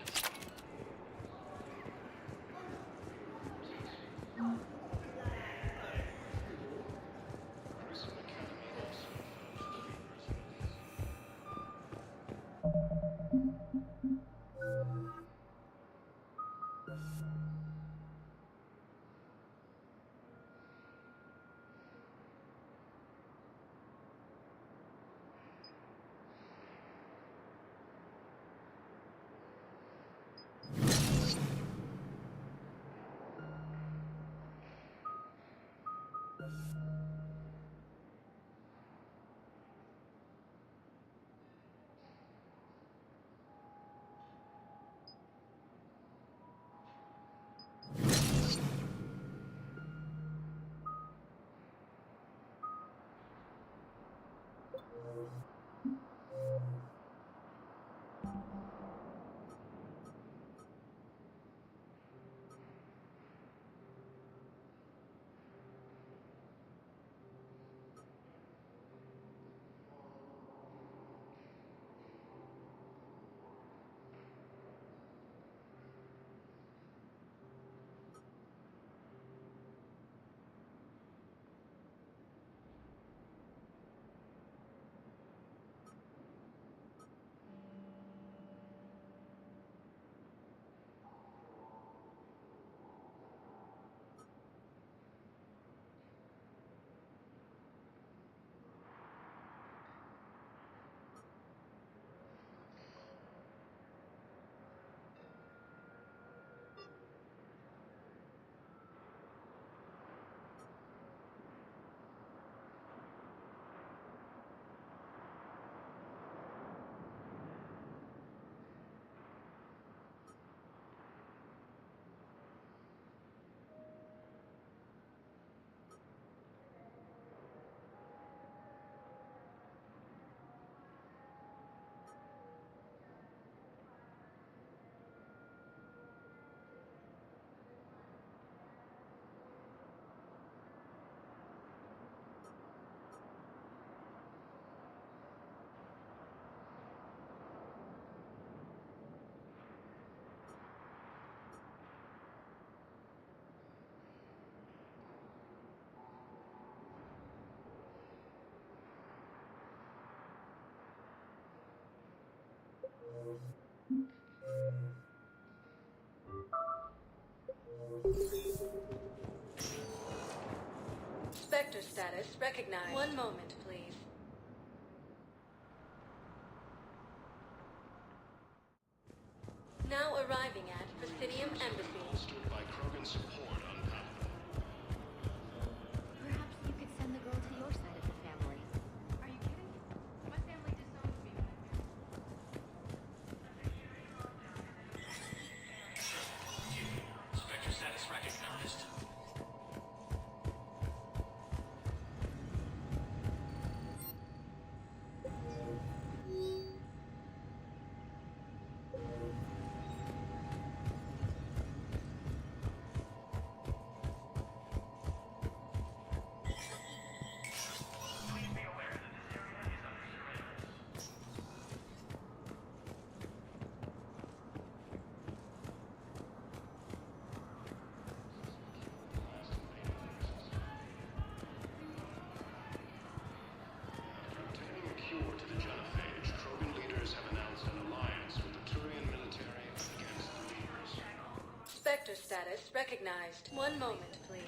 Speaker 6: Spectre status recognized. One moment, please. Now arriving at Presidium Embassy.
Speaker 14: Bolstered by Krogan support unpalatable.
Speaker 13: Perhaps you could send the girl to your side of the family.
Speaker 4: Are you kidding? My family disowned me when
Speaker 14: Spectre status recognized.
Speaker 6: Spectre status recognized. One moment, please.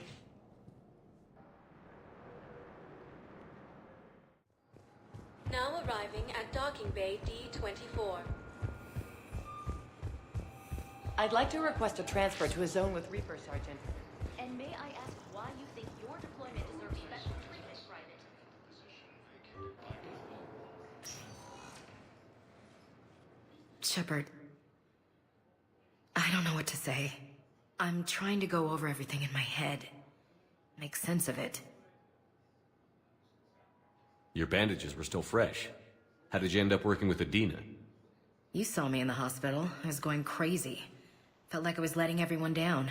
Speaker 6: Now arriving at docking bay D-24.
Speaker 10: I'd like to request a transfer to a zone with Reaper, Sergeant.
Speaker 13: And may I ask why you think your deployment deserves special treatment, Private?
Speaker 10: Shepard. I don't know what to say. I'm trying to go over everything in my head. Make sense of it.
Speaker 11: Your bandages were still fresh. How did you end up working with Adina?
Speaker 10: You saw me in the hospital. I was going crazy. Felt like I was letting everyone down.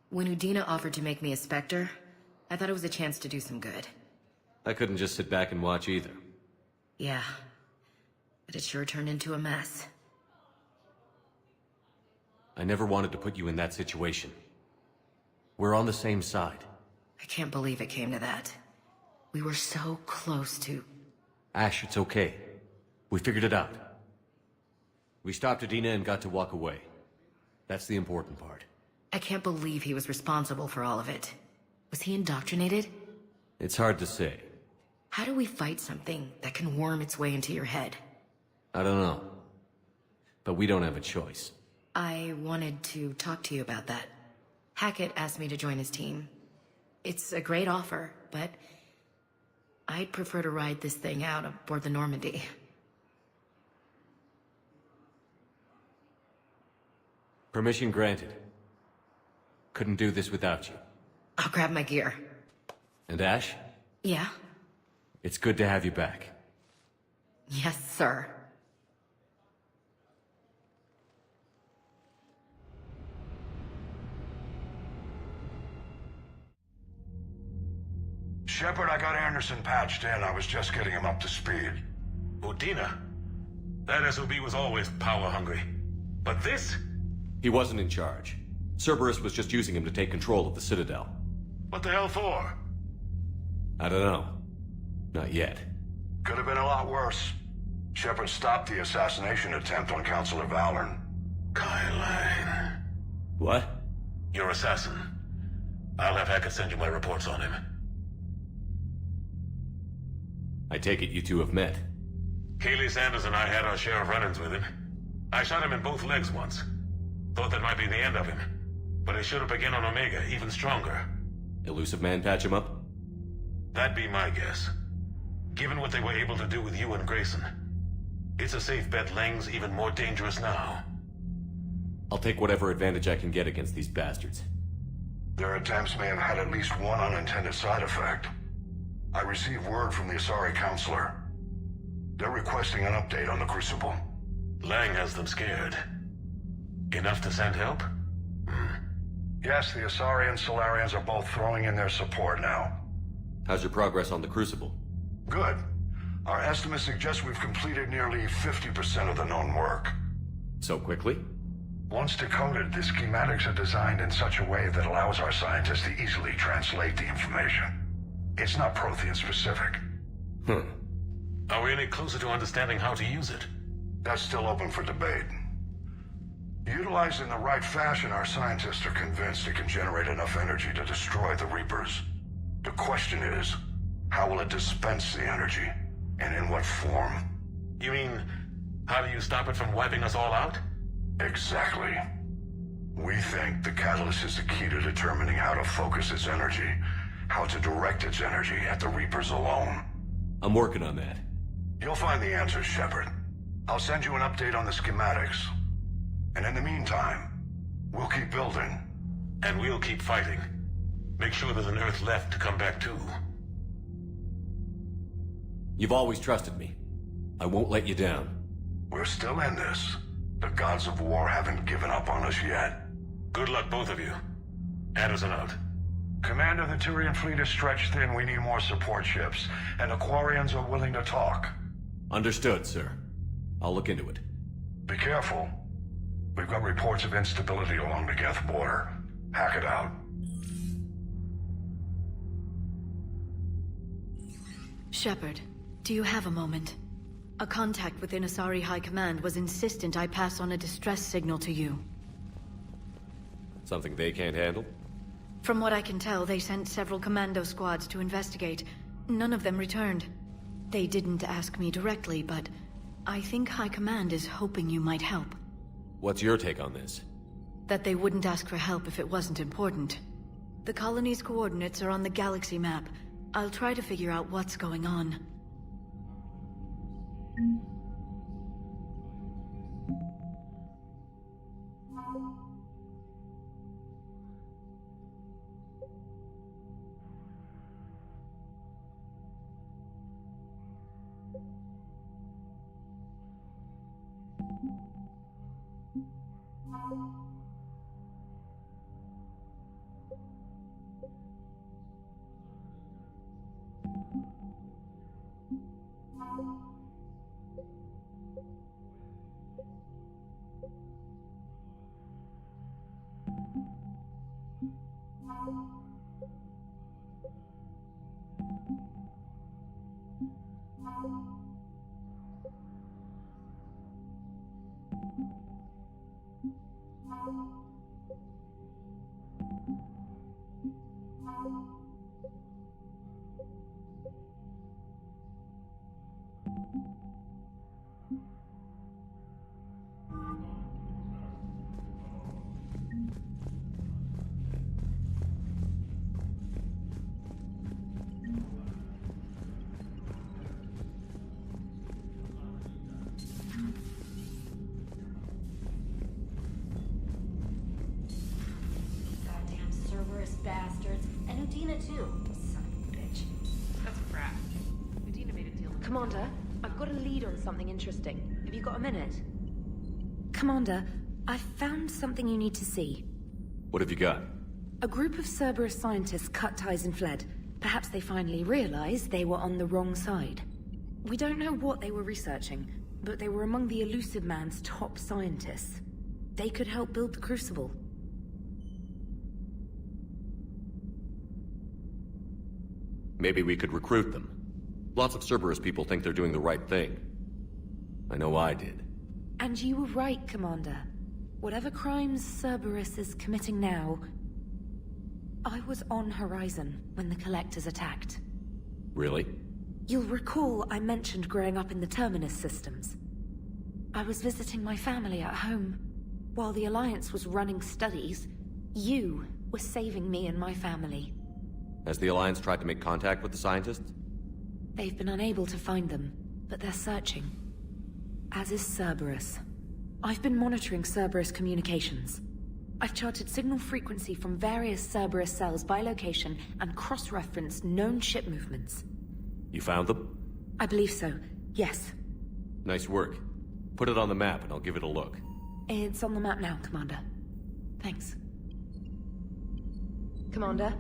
Speaker 10: When Udina offered to make me a Spectre, I thought it was a chance to do some good.
Speaker 11: I couldn't just sit back and watch either.
Speaker 10: Yeah. But it sure turned into a mess.
Speaker 11: I never wanted to put you in that situation. We're on the same side.
Speaker 10: I can't believe it came to that. We were so close to...
Speaker 11: Ash, it's okay. We figured it out. We stopped Adina and got to walk away. That's the important part.
Speaker 10: I can't believe he was responsible for all of it. Was he indoctrinated?
Speaker 11: It's hard to say.
Speaker 10: How do we fight something that can worm its way into your head?
Speaker 11: I don't know. But we don't have a choice.
Speaker 10: I wanted to talk to you about that. Hackett asked me to join his team. It's a great offer, but I'd prefer to ride this thing out aboard the Normandy.
Speaker 11: Permission granted. Couldn't do this without you.
Speaker 10: I'll grab my gear.
Speaker 11: And Ash?
Speaker 10: Yeah?
Speaker 11: It's good to have you back.
Speaker 10: Yes, sir.
Speaker 15: Shepard, I got Anderson patched in. I was just getting him up to speed.
Speaker 1: Udina? That SOB was always power-hungry. But this?
Speaker 11: He wasn't in charge. Cerberus was just using him to take control of the Citadel.
Speaker 1: What the hell for?
Speaker 11: I don't know. Not yet.
Speaker 15: Could have been a lot worse. Shepard stopped the assassination attempt on Counselor Valern.
Speaker 1: Kai Lang.
Speaker 11: What?
Speaker 1: Your assassin. I'll have Hackett send you my reports on him.
Speaker 11: I take it you two have met.
Speaker 1: Keeley Sanders and I had our share of run-ins with him. I shot him in both legs once. Thought that might be the end of him. But he should have begun on Omega, even stronger.
Speaker 11: Elusive Man patch him up?
Speaker 1: That'd be my guess. Given what they were able to do with you and Grayson, it's a safe bet Lang's even more dangerous now.
Speaker 11: I'll take whatever advantage I can get against these bastards.
Speaker 15: Their attempts may have had at least one unintended side effect. I received word from the Asari Counselor. They're requesting an update on the Crucible.
Speaker 1: Lang has them scared. Enough to send help?
Speaker 15: Yes, the Asari and Solarians are both throwing in their support now.
Speaker 11: How's your progress on the Crucible?
Speaker 15: Good. Our estimates suggest we've completed nearly 50% of the known work.
Speaker 11: So quickly?
Speaker 15: Once decoded, the schematics are designed in such a way that allows our scientists to easily translate the information. It's not Prothean specific.
Speaker 1: Are we any closer to understanding how to use it?
Speaker 15: That's still open for debate. Utilized in the right fashion, our scientists are convinced it can generate enough energy to destroy the Reapers. The question is, how will it dispense the energy? And in what form?
Speaker 1: You mean, how do you stop it from wiping us all out?
Speaker 15: Exactly. We think the catalyst is the key to determining how to focus its energy, how to direct its energy at the Reapers alone.
Speaker 11: I'm working on that.
Speaker 15: You'll find the answers, Shepard. I'll send you an update on the schematics. And in the meantime, we'll keep building.
Speaker 1: And we'll keep fighting. Make sure there's an Earth left to come back to.
Speaker 11: You've always trusted me. I won't let you down.
Speaker 15: We're still in this. The gods of war haven't given up on us yet.
Speaker 1: Good luck, both of you. Anderson out.
Speaker 15: Commander, the Turian fleet is stretched thin. We need more support ships. And the Quarians are willing to talk.
Speaker 11: Understood, sir. I'll look into it.
Speaker 15: Be careful. We've got reports of instability along the Geth border. Hack it out.
Speaker 3: Shepard, do you have a moment? A contact within Asari High Command was insistent I pass on a distress signal to you.
Speaker 11: Something they can't handle?
Speaker 3: From what I can tell, they sent several commando squads to investigate. None of them returned. They didn't ask me directly, but I think High Command is hoping you might help.
Speaker 11: What's your take on this?
Speaker 3: That they wouldn't ask for help if it wasn't important. The colony's coordinates are on the galaxy map. I'll try to figure out what's going on.
Speaker 13: Goddamn Cerberus bastards. And Udina too. Son of a bitch.
Speaker 26: That's a crap. Udina made a deal with
Speaker 10: Commander, I've got a lead on something interesting. Have you got a minute? Commander, I've found something you need to see.
Speaker 11: What have you got?
Speaker 10: A group of Cerberus scientists cut ties and fled. Perhaps they finally realized they were on the wrong side. We don't know what they were researching, but they were among the Elusive Man's top scientists. They could help build the Crucible.
Speaker 11: Maybe we could recruit them. Lots of Cerberus people think they're doing the right thing. I know I did.
Speaker 10: And you were right, Commander. Whatever crimes Cerberus is committing now, I was on Horizon when the Collectors attacked.
Speaker 11: Really?
Speaker 10: You'll recall I mentioned growing up in the Terminus systems. I was visiting my family at home. While the Alliance was running studies, you were saving me and my family.
Speaker 11: Has the Alliance tried to make contact with the scientists?
Speaker 10: They've been unable to find them, but they're searching. As is Cerberus. I've been monitoring Cerberus communications. I've charted signal frequency from various Cerberus cells by location and cross-referenced known ship movements.
Speaker 11: You found them?
Speaker 10: I believe so, yes.
Speaker 11: Nice work. Put it on the map and I'll give it a look.
Speaker 10: It's on the map now, Commander. Thanks. Commander?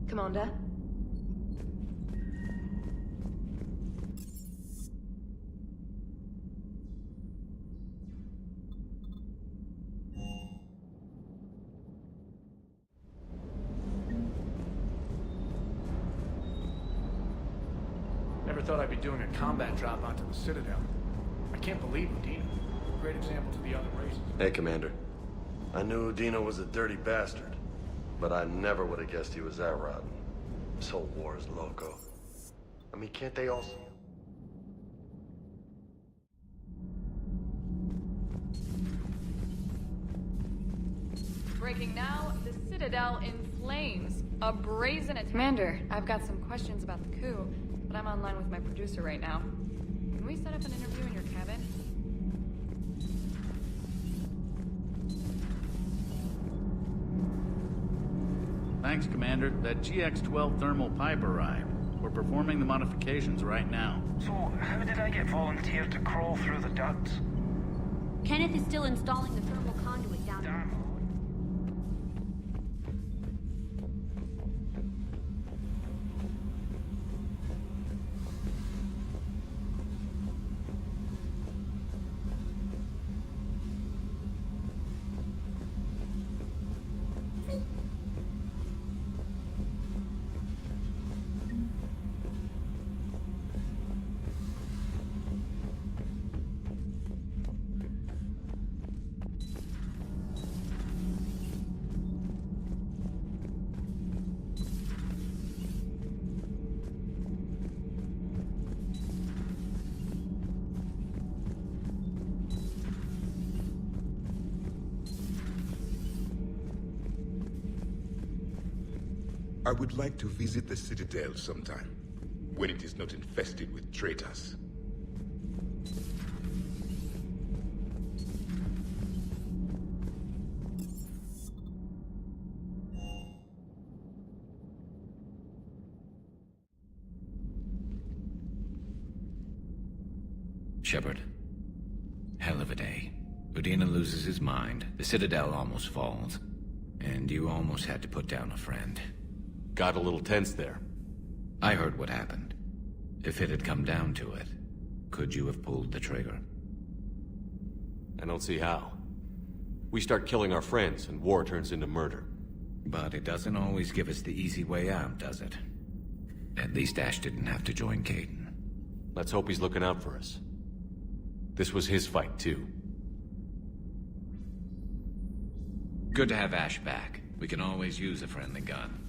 Speaker 10: Commander?
Speaker 27: Never thought I'd be doing a combat drop onto the Citadel. I can't believe Udina. Great example to the other races.
Speaker 11: Hey, Commander.
Speaker 14: I knew Dino was a dirty bastard, but I never would have guessed he was that rotten. This whole war is loco. I mean, can't they all...
Speaker 5: Breaking now, the Citadel in flames. A brazen... Commander, I've got some questions about the coup, but I'm online with my producer right now. Can we set up an interview in your cabin?
Speaker 7: Thanks, Commander. That GX-12 thermal pipe arrived. We're performing the modifications right now.
Speaker 24: So, how did I get volunteered to crawl through the ducts?
Speaker 13: Kenneth is still installing the thermal conduit down there.
Speaker 8: I would like to visit the Citadel sometime, when it is not infested with traitors.
Speaker 18: Shepard. Hell of a day. Udina loses his mind, the Citadel almost falls, and you almost had to put down a friend.
Speaker 11: Got a little tense there.
Speaker 18: I heard what happened. If it had come down to it, could you have pulled the trigger?
Speaker 11: I don't see how. We start killing our friends, and war turns into murder.
Speaker 18: But it doesn't always give us the easy way out, does it? At least Ash didn't have to join Caden.
Speaker 11: Let's hope he's looking out for us. This was his fight, too.
Speaker 18: Good to have Ash back. We can always use a friendly gun.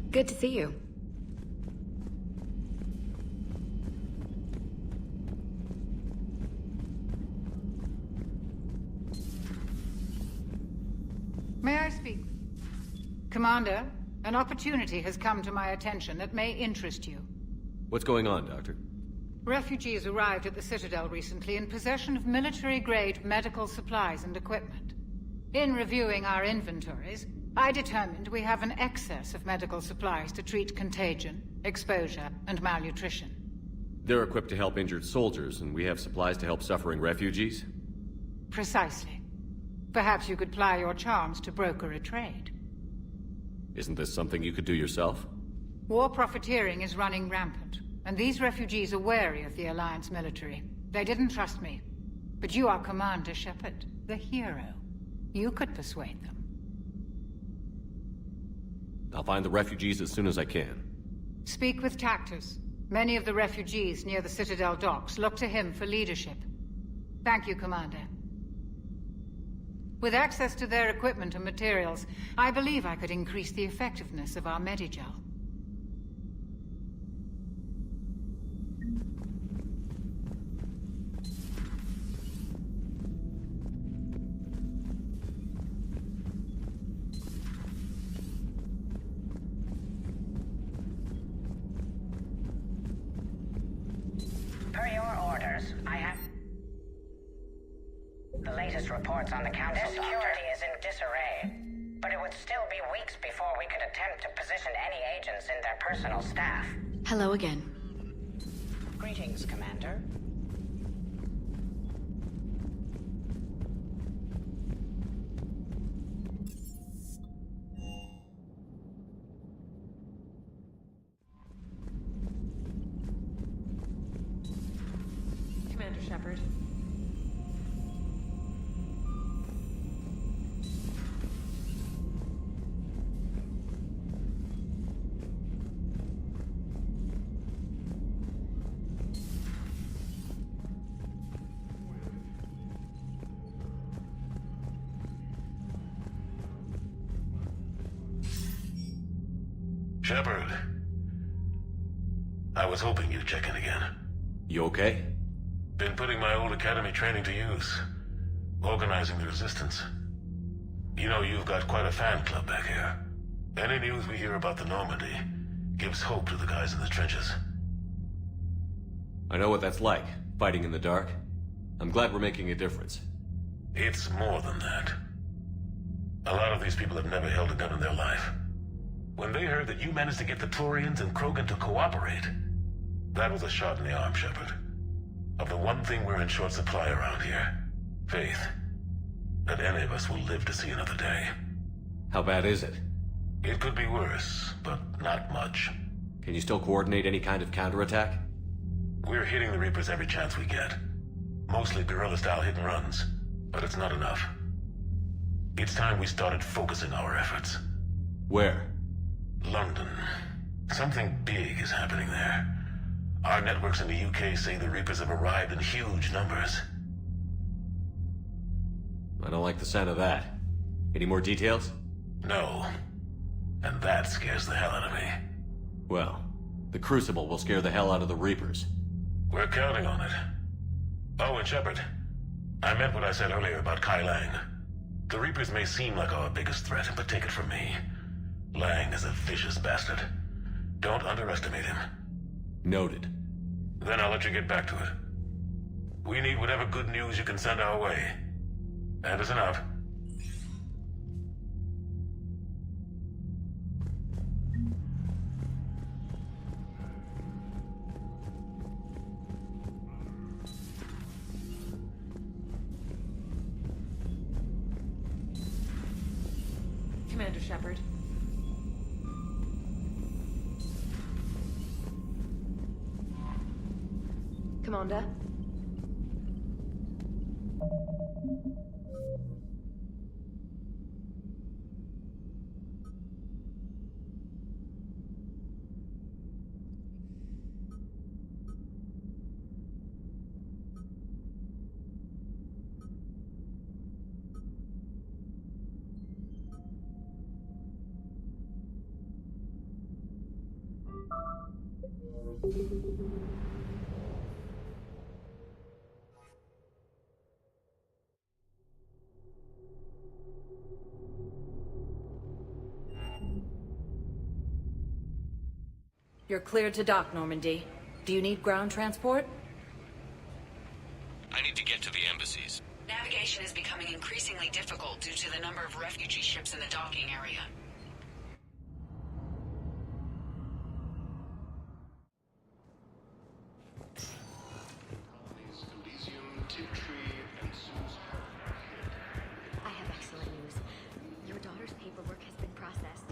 Speaker 10: Good to see you.
Speaker 19: May I speak? Commander, an opportunity has come to my attention that may interest you.
Speaker 11: What's going on, Doctor?
Speaker 19: Refugees arrived at the Citadel recently in possession of military-grade medical supplies and equipment. In reviewing our inventories, I determined we have an excess of medical supplies to treat contagion, exposure, and malnutrition.
Speaker 11: They're equipped to help injured soldiers, and we have supplies to help suffering refugees?
Speaker 19: Precisely. Perhaps you could ply your charms to broker a trade.
Speaker 11: Isn't this something you could do yourself?
Speaker 19: War profiteering is running rampant, and these refugees are wary of the Alliance military. They didn't trust me. But you are Commander Shepard, the hero. You could persuade them.
Speaker 11: I'll find the refugees as soon as I can.
Speaker 19: Speak with Tactus. Many of the refugees near the Citadel docks look to him for leadership. Thank you, Commander. With access to their equipment and materials, I believe I could increase the effectiveness of our Medigel.
Speaker 20: Per your orders, I have... The latest reports on the Council security is in disarray, but it would still be weeks before we could attempt to position any agents in their personal staff.
Speaker 3: Hello again.
Speaker 20: Greetings, Commander.
Speaker 26: Commander Shepard.
Speaker 1: Shepard. I was hoping you'd check in again.
Speaker 11: You okay?
Speaker 1: Been putting my old academy training to use. Organizing the resistance. You know, you've got quite a fan club back here. Any news we hear about the Normandy gives hope to the guys in the trenches.
Speaker 11: I know what that's like, fighting in the dark. I'm glad we're making a difference.
Speaker 1: It's more than that. A lot of these people have never held a gun in their life. When they heard that you managed to get the Turians and Krogan to cooperate, that was a shot in the arm, Shepard. Of the one thing we're in short supply around here, faith. That any of us will live to see another day.
Speaker 11: How bad is it?
Speaker 1: It could be worse, but not much.
Speaker 11: Can you still coordinate any kind of counterattack?
Speaker 1: We're hitting the Reapers every chance we get. Mostly guerrilla-style hit-and-runs, but it's not enough. It's time we started focusing our efforts.
Speaker 11: Where?
Speaker 1: London. Something big is happening there. Our networks in the UK say the Reapers have arrived in huge numbers.
Speaker 11: I don't like the sound of that. Any more details?
Speaker 1: No. And that scares the hell out of me.
Speaker 11: Well, the Crucible will scare the hell out of the Reapers.
Speaker 1: We're counting on it. Oh, and Shepard, I meant what I said earlier about Kai Lang. The Reapers may seem like our biggest threat, but take it from me. Lang is a vicious bastard. Don't underestimate him.
Speaker 11: Noted.
Speaker 1: Then I'll let you get back to it. We need whatever good news you can send our way. Anderson out.
Speaker 5: Commander Shepard. Commander.
Speaker 13: You're cleared to dock, Normandy. Do you need ground transport?
Speaker 18: I need to get to the embassies.
Speaker 2: Navigation is becoming increasingly difficult due to the number of refugee ships in the docking area.
Speaker 13: I have excellent news. Your daughter's paperwork has been processed.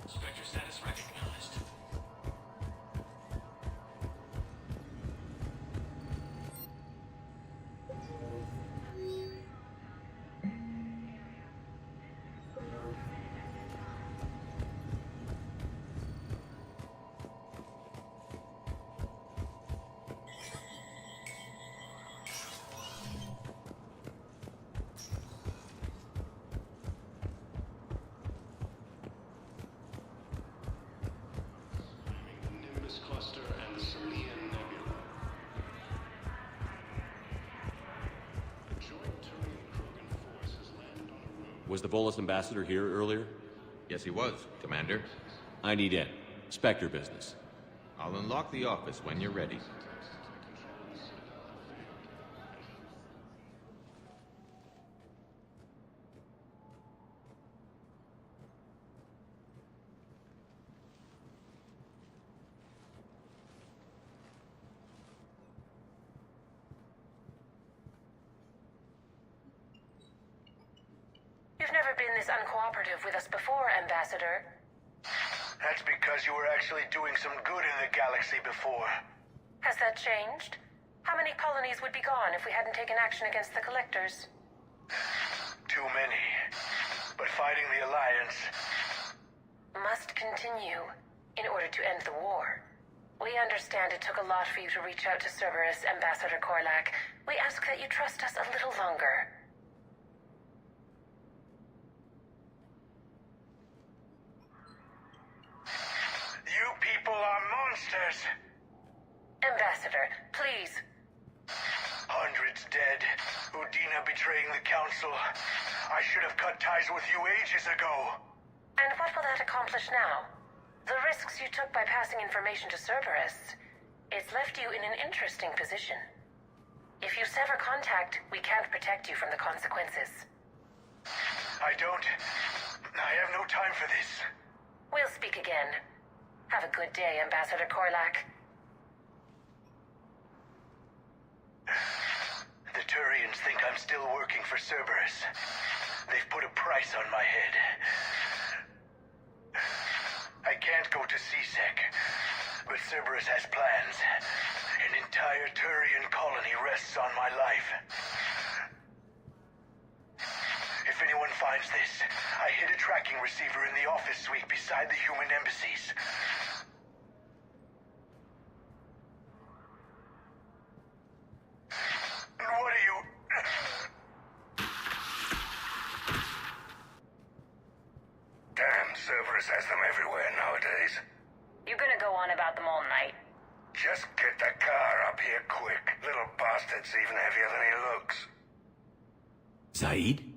Speaker 18: Spectre status recognized.
Speaker 11: Was the Volus ambassador here earlier?
Speaker 9: Yes, he was, Commander.
Speaker 11: I need in. Spectre business.
Speaker 9: I'll unlock the office when you're ready.
Speaker 2: You've never been this uncooperative with us before, Ambassador.
Speaker 12: That's because you were actually doing some good in the galaxy before.
Speaker 2: Has that changed? How many colonies would be gone if we hadn't taken action against the Collectors?
Speaker 12: Too many. But fighting the Alliance...
Speaker 2: Must continue in order to end the war. We understand it took a lot for you to reach out to Cerberus, Ambassador Korlak. We ask that you trust us a little longer.
Speaker 12: You people are monsters!
Speaker 2: Ambassador, please.
Speaker 12: Hundreds dead. Udina betraying the Council. I should have cut ties with you ages ago.
Speaker 2: And what will that accomplish now? The risks you took by passing information to Cerberus, it's left you in an interesting position. If you sever contact, we can't protect you from the consequences.
Speaker 12: I have no time for this.
Speaker 2: We'll speak again. Have a good day, Ambassador Korlak.
Speaker 12: The Turians think I'm still working for Cerberus. They've put a price on my head. I can't go to CSEC, but Cerberus has plans. An entire Turian colony rests on my life. If anyone finds this, I hid a tracking receiver in the office suite beside the human embassies. What are you...
Speaker 4: Damn, Cerberus has them everywhere nowadays.
Speaker 13: You're gonna go on about them all night?
Speaker 4: Just get the car up here quick. Little bastard's even heavier than he looks.
Speaker 11: Zaid?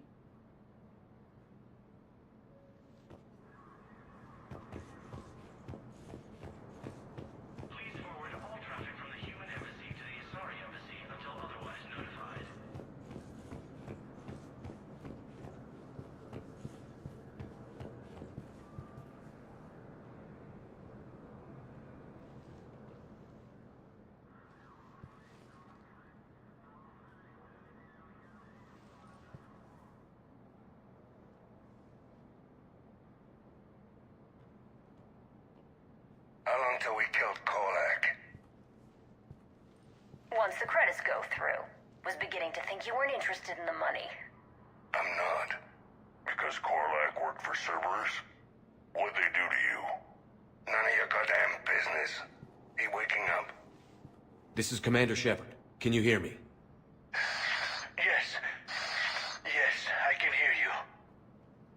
Speaker 4: How long till we killed Korlak?
Speaker 13: Once the credits go through. Was beginning to think you weren't interested in the money.
Speaker 4: I'm not.
Speaker 15: Because Korlak worked for Cerberus? What'd they do to you?
Speaker 4: None of your goddamn business. He waking up?
Speaker 11: This is Commander Shepard. Can you hear me?
Speaker 12: Yes. Yes, I can hear you.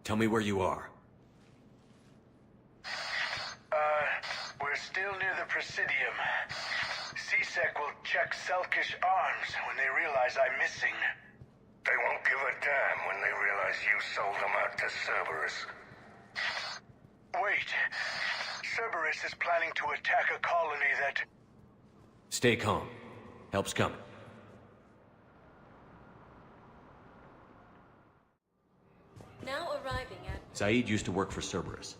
Speaker 11: Tell me where you are.
Speaker 12: We're still near the Presidium. CSEC will check Selkish arms when they realize I'm missing.
Speaker 4: They won't give a damn when they realize you sold them out to Cerberus.
Speaker 12: Wait. Cerberus is planning to attack a colony that...
Speaker 11: Stay calm. Help's coming.
Speaker 6: Now arriving at...
Speaker 11: Zaid used to work for Cerberus.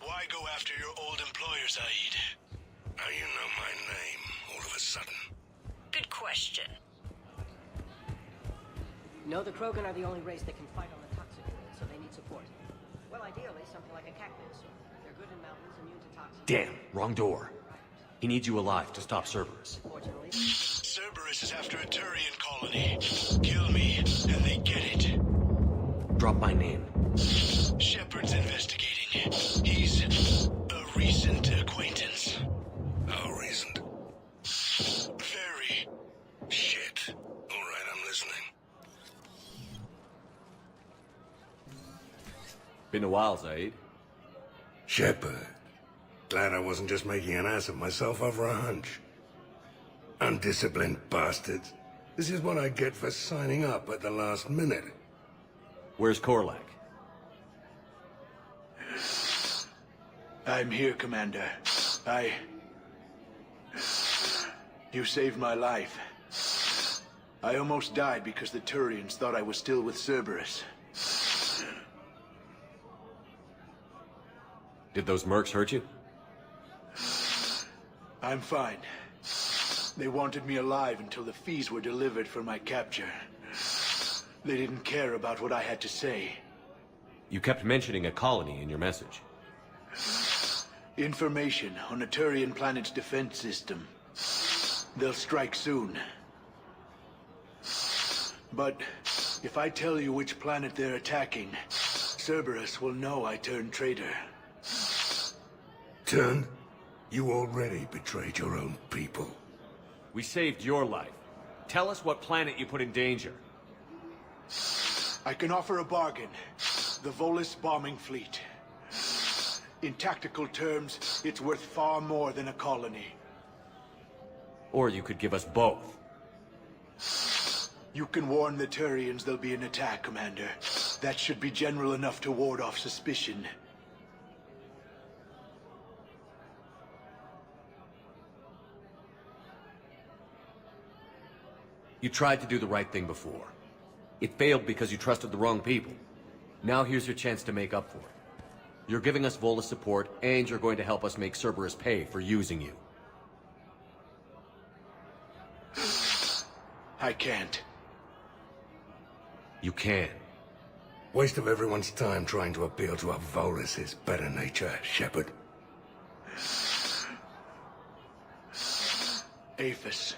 Speaker 12: Why go after your old employer, Zaid?
Speaker 4: How you know my name all of a sudden?
Speaker 13: Good question.
Speaker 16: No, the Krogan are the only race that can fight on the toxic grid, so they need support. Well, ideally, something like a cactus. They're good in mountains, immune to toxins.
Speaker 11: Damn, wrong door. He needs you alive to stop Cerberus.
Speaker 16: Fortunately,
Speaker 12: Cerberus is after a Turian colony. Kill me, and they get it.
Speaker 11: Drop my name.
Speaker 12: Shepard's investigating. He's a recent acquaintance.
Speaker 4: How recent?
Speaker 12: Very.
Speaker 4: Shit. All right, I'm listening.
Speaker 11: Been a while, Zaid.
Speaker 4: Shepard. Glad I wasn't just making an ass of myself over a hunch. Undisciplined bastards. This is what I get for signing up at the last minute.
Speaker 11: Where's Korlak?
Speaker 12: I'm here, Commander. You saved my life. I almost died because the Turians thought I was still with Cerberus.
Speaker 11: Did those mercs hurt you?
Speaker 12: I'm fine. They wanted me alive until the fees were delivered for my capture. They didn't care about what I had to say.
Speaker 11: You kept mentioning a colony in your message.
Speaker 12: Information on a Turian planet's defense system. They'll strike soon. But if I tell you which planet they're attacking, Cerberus will know I turned traitor.
Speaker 4: Turned? You already betrayed your own people.
Speaker 11: We saved your life. Tell us what planet you put in danger.
Speaker 12: I can offer a bargain. The Volus bombing fleet. In tactical terms, it's worth far more than a colony.
Speaker 11: Or you could give us both.
Speaker 12: You can warn the Turians there'll be an attack, Commander. That should be general enough to ward off suspicion.
Speaker 11: You tried to do the right thing before. It failed because you trusted the wrong people. Now here's your chance to make up for it. You're giving us Volus support, and you're going to help us make Cerberus pay for using you.
Speaker 12: I can't.
Speaker 11: You can.
Speaker 4: Waste of everyone's time trying to appeal to a Volus's better nature, Shepard.
Speaker 12: Aphis.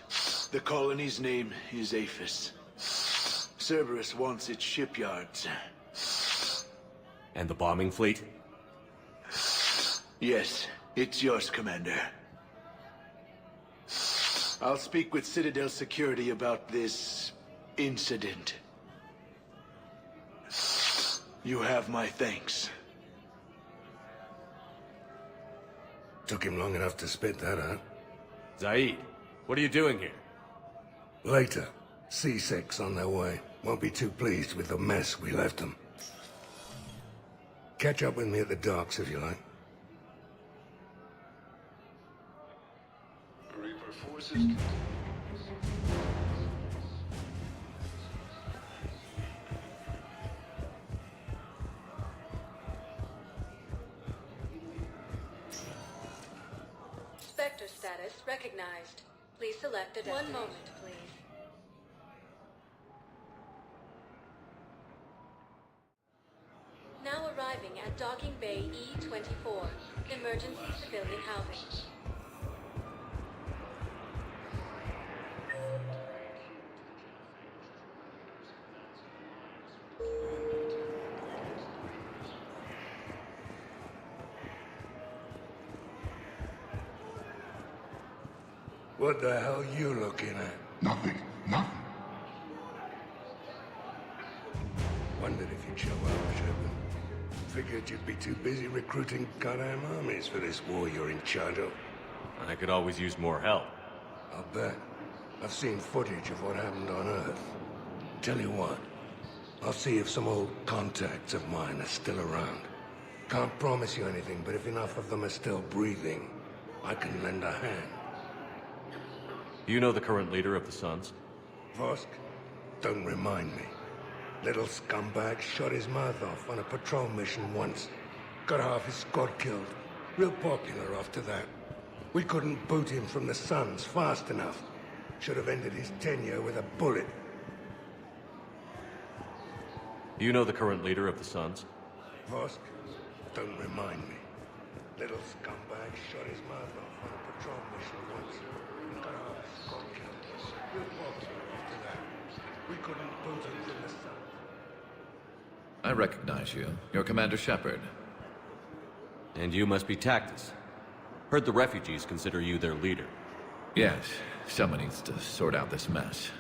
Speaker 12: The colony's name is Aphis. Cerberus wants its shipyards.
Speaker 11: And the bombing fleet?
Speaker 12: Yes, it's yours, Commander. I'll speak with Citadel security about this incident. You have my thanks.
Speaker 4: Took him long enough to spit that out.
Speaker 11: Zaid, what are you doing here?
Speaker 4: Later. C6 on their way. Won't be too pleased with the mess we left them. Catch up with me at the docks if you like.
Speaker 1: Reaper forces.
Speaker 6: Spectre status recognized. Please select a destination. 1 moment, please. Now arriving at Docking Bay E-24, emergency civilian housing.
Speaker 4: What the hell you looking at?
Speaker 15: Nothing. Nothing.
Speaker 4: Wondered if you'd show up, Shepard. Figured you'd be too busy recruiting goddamn armies for this war you're in charge of.
Speaker 11: I could always use more help.
Speaker 4: I'll bet. I've seen footage of what happened on Earth. Tell you what, I'll see if some old contacts of mine are still around. Can't promise you anything, but if enough of them are still breathing, I can lend a hand.
Speaker 11: You know the current leader of the Suns?
Speaker 4: Vosk? Don't remind me. Little scumbag shot his mouth off on a patrol mission once. Got half his squad killed. Real popular after that. We couldn't boot him from the Suns fast enough. Should have ended his tenure with a bullet.
Speaker 11: You know the current leader of the Suns?
Speaker 4: Vosk? Don't remind me. Little scumbag shot his mouth off on a patrol mission once. Got half his squad killed. Real popular after that. We couldn't boot him from the Suns.
Speaker 18: I recognize you. You're Commander Shepard.
Speaker 11: And you must be Tactus. Heard the refugees consider you their leader.
Speaker 18: Yes, someone needs to sort out this mess.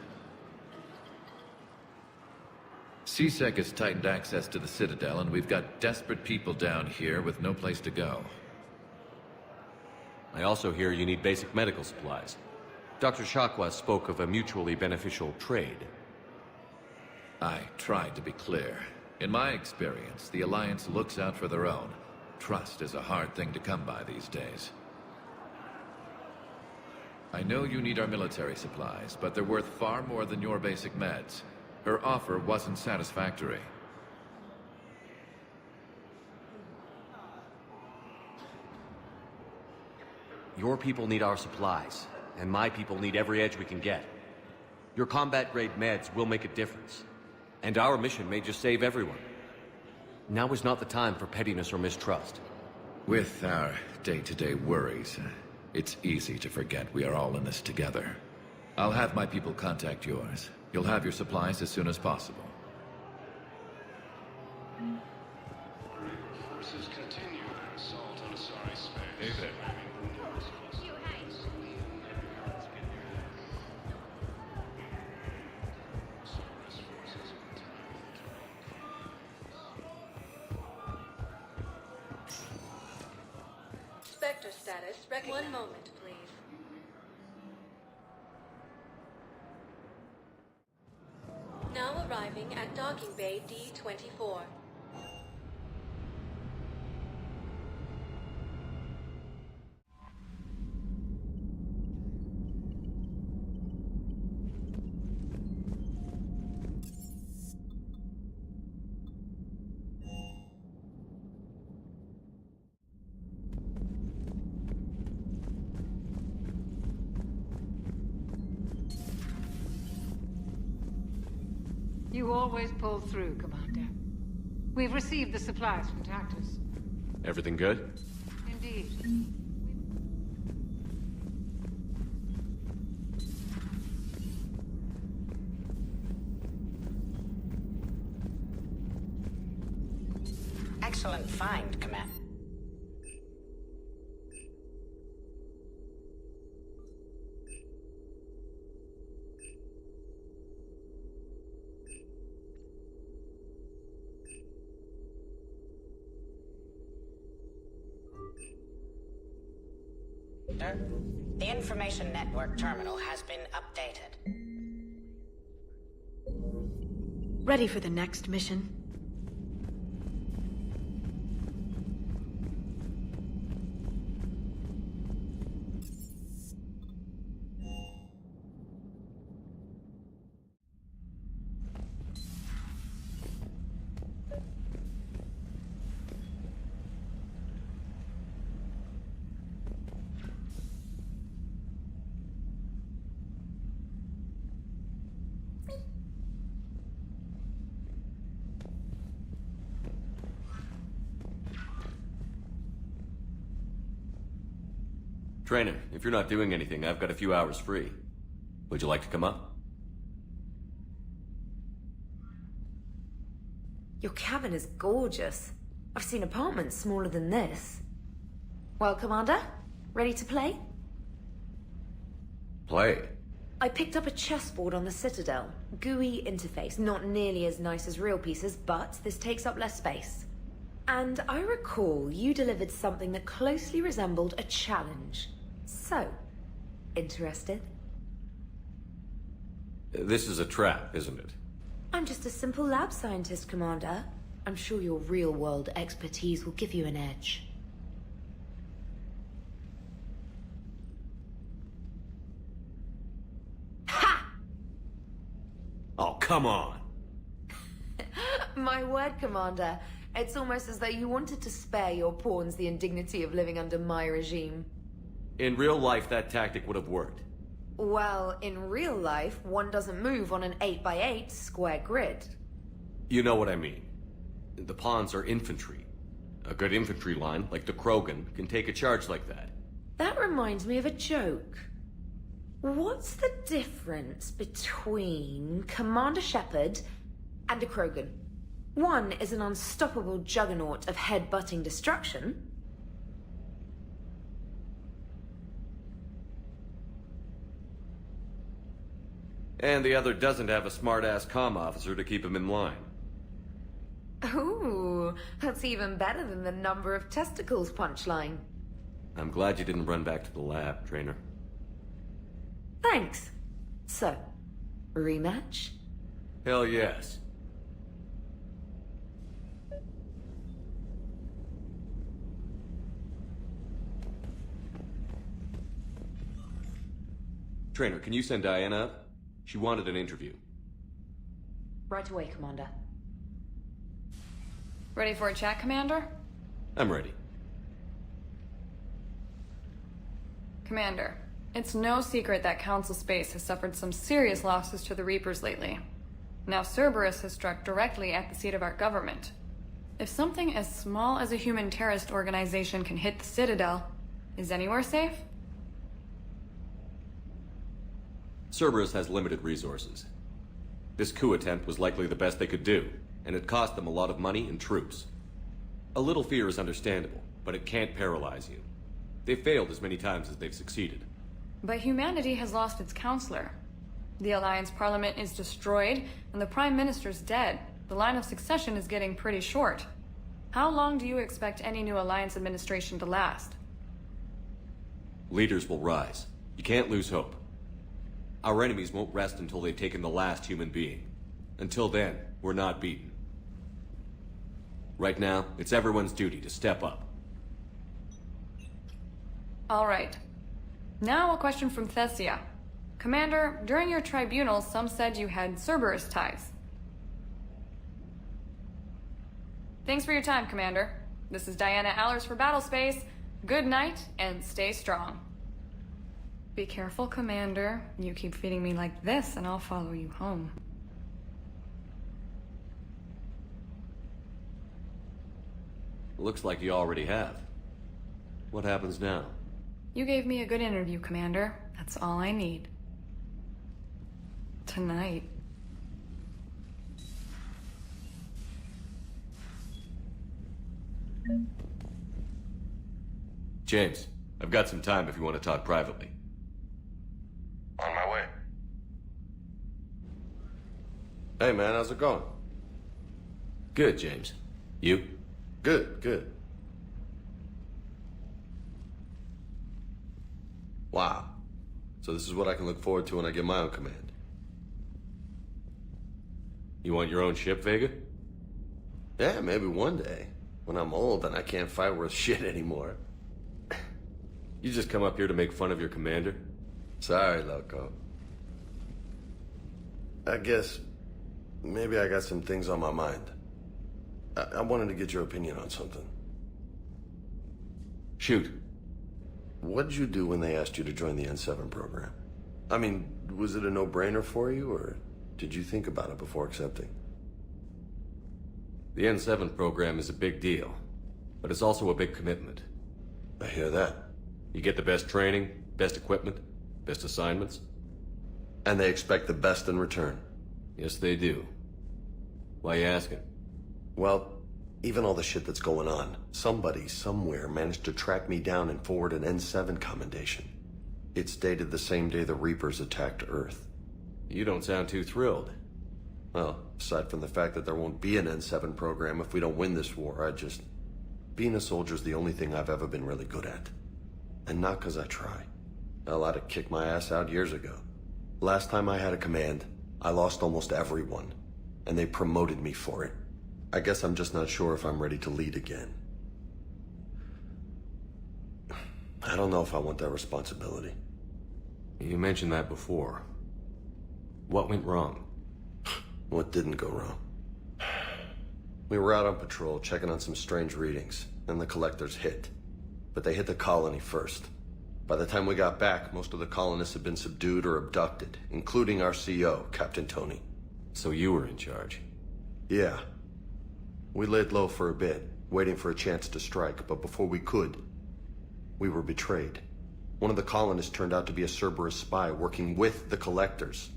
Speaker 18: CSEC has tightened access to the Citadel, and we've got desperate people down here with no place to go.
Speaker 11: I also hear you need basic medical supplies. Dr. Shakwa spoke of a mutually beneficial trade.
Speaker 18: I tried to be clear. In my experience, the Alliance looks out for their own. Trust is a hard thing to come by these days. I know you need our military supplies, but they're worth far more than your basic meds. Her offer wasn't satisfactory.
Speaker 11: Your people need our supplies, and my people need every edge we can get. Your combat-grade meds will make a difference. And our mission may just save everyone. Now is not the time for pettiness or mistrust.
Speaker 18: With our day-to-day worries, it's easy to forget we are all in this together. I'll have my people contact yours. You'll have your supplies as soon as possible.
Speaker 1: Forces continue their assault on a
Speaker 6: Spectre status. One moment, please. Now arriving at docking bay D-24.
Speaker 19: You always pull through, Commander. We've received the supplies from Tactus.
Speaker 11: Everything good?
Speaker 19: Indeed.
Speaker 20: Excellent find, Commander. The information network terminal has been updated.
Speaker 3: Ready for the next mission?
Speaker 11: Trainer, if you're not doing anything, I've got a few hours free. Would you like to come up?
Speaker 10: Your cabin is gorgeous. I've seen apartments smaller than this. Well, Commander, ready to play?
Speaker 11: Play?
Speaker 10: I picked up a chessboard on the Citadel. GUI interface, not nearly as nice as real pieces, but this takes up less space. And I recall you delivered something that closely resembled a challenge. So, interested?
Speaker 11: This is a trap, isn't it?
Speaker 10: I'm just a simple lab scientist, Commander. I'm sure your real-world expertise will give you an edge. Ha!
Speaker 11: Oh, come on!
Speaker 10: My word, Commander. It's almost as though you wanted to spare your pawns the indignity of living under my regime.
Speaker 11: In real life, that tactic would have worked.
Speaker 10: Well, in real life, one doesn't move on an 8x8 square grid.
Speaker 11: You know what I mean. The pawns are infantry. A good infantry line, like the Krogan, can take a charge like that.
Speaker 10: That reminds me of a joke. What's the difference between Commander Shepard and a Krogan? One is an unstoppable juggernaut of head-butting destruction.
Speaker 11: And the other doesn't have a smart-ass comm officer to keep him in line.
Speaker 10: Ooh, that's even better than the number of testicles punchline.
Speaker 11: I'm glad you didn't run back to the lab, Trainer.
Speaker 10: Thanks. So, rematch?
Speaker 11: Hell yes. Trainer, can you send Diana up? She wanted an interview.
Speaker 10: Right away, Commander.
Speaker 5: Ready for a chat, Commander?
Speaker 11: I'm ready.
Speaker 5: Commander, it's no secret that Council Space has suffered some serious losses to the Reapers lately. Now Cerberus has struck directly at the seat of our government. If something as small as a human terrorist organization can hit the Citadel, is anywhere safe?
Speaker 11: Cerberus has limited resources. This coup attempt was likely the best they could do, and it cost them a lot of money and troops. A little fear is understandable, but it can't paralyze you. They've failed as many times as they've succeeded.
Speaker 5: But humanity has lost its counselor. The Alliance Parliament is destroyed, and the Prime Minister's dead. The line of succession is getting pretty short. How long do you expect any new Alliance administration to last?
Speaker 11: Leaders will rise. You can't lose hope. Our enemies won't rest until they've taken the last human being. Until then, we're not beaten. Right now, it's everyone's duty to step up.
Speaker 5: All right. Now a question from Thessia. Commander, during your tribunal, some said you had Cerberus ties. Thanks for your time, Commander. This is Diana Allers for Battlespace. Good night, and stay strong. Be careful, Commander. You keep feeding me like this, and I'll follow you home.
Speaker 11: Looks like you already have. What happens now?
Speaker 5: You gave me a good interview, Commander. That's all I need. Tonight.
Speaker 11: James, I've got some time if you want to talk privately.
Speaker 14: On my way.
Speaker 17: Hey man, how's it going?
Speaker 11: Good, James. You?
Speaker 17: Good, good. Wow. So this is what I can look forward to when I get my own command.
Speaker 11: You want your own ship, Vega?
Speaker 17: Yeah, maybe one day. When I'm old and I can't fight worth shit anymore.
Speaker 11: You just come up here to make fun of your commander?
Speaker 17: Sorry, Loco. I guess maybe I got some things on my mind. I wanted to get your opinion on something.
Speaker 11: Shoot.
Speaker 17: What did you do when they asked you to join the N7 program? I mean, was it a no-brainer for you, or did you think about it before accepting?
Speaker 11: The N7 program is a big deal, but it's also a big commitment.
Speaker 17: I hear that.
Speaker 11: You get the best training, best equipment, best assignments.
Speaker 17: And they expect the best in return.
Speaker 11: Yes, they do. Why you asking?
Speaker 17: Well, even all the shit that's going on, somebody somewhere managed to track me down and forward an N7 commendation. It's dated the same day the Reapers attacked Earth.
Speaker 11: You don't sound too thrilled.
Speaker 17: Well, aside from the fact that there won't be an N7 program if we don't win this war, being a soldier's the only thing I've ever been really good at. And not because I try. Hell, I'd have kicked my ass out years ago. Last time I had a command, I lost almost everyone, and they promoted me for it. I guess I'm just not sure if I'm ready to lead again. I don't know if I want that responsibility.
Speaker 11: You mentioned that before. What went wrong?
Speaker 17: What didn't go wrong? We were out on patrol, checking on some strange readings, and the collectors hit. But they hit the colony first. By the time we got back, most of the colonists had been subdued or abducted, including our CO, Captain Tony.
Speaker 11: So you were in charge?
Speaker 17: Yeah. We laid low for a bit, waiting for a chance to strike, but before we could, we were betrayed. One of the colonists turned out to be a Cerberus spy working with the collectors.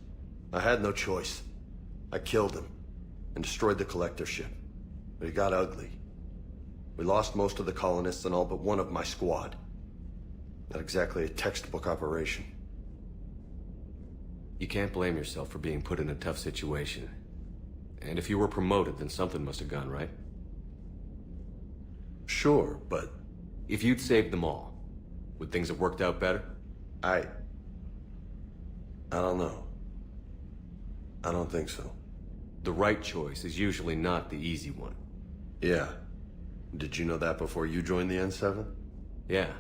Speaker 17: I had no choice. I killed him and destroyed the collector ship. But it got ugly. We lost most of the colonists and all but one of my squad. Not exactly a textbook operation.
Speaker 11: You can't blame yourself for being put in a tough situation. And if you were promoted, then something must have gone right.
Speaker 17: Sure, but...
Speaker 11: If you'd saved them all, would things have worked out better?
Speaker 17: I don't know. I don't think so.
Speaker 11: The right choice is usually not the easy one.
Speaker 17: Yeah. Did you know that before you joined the N7?
Speaker 11: Yeah.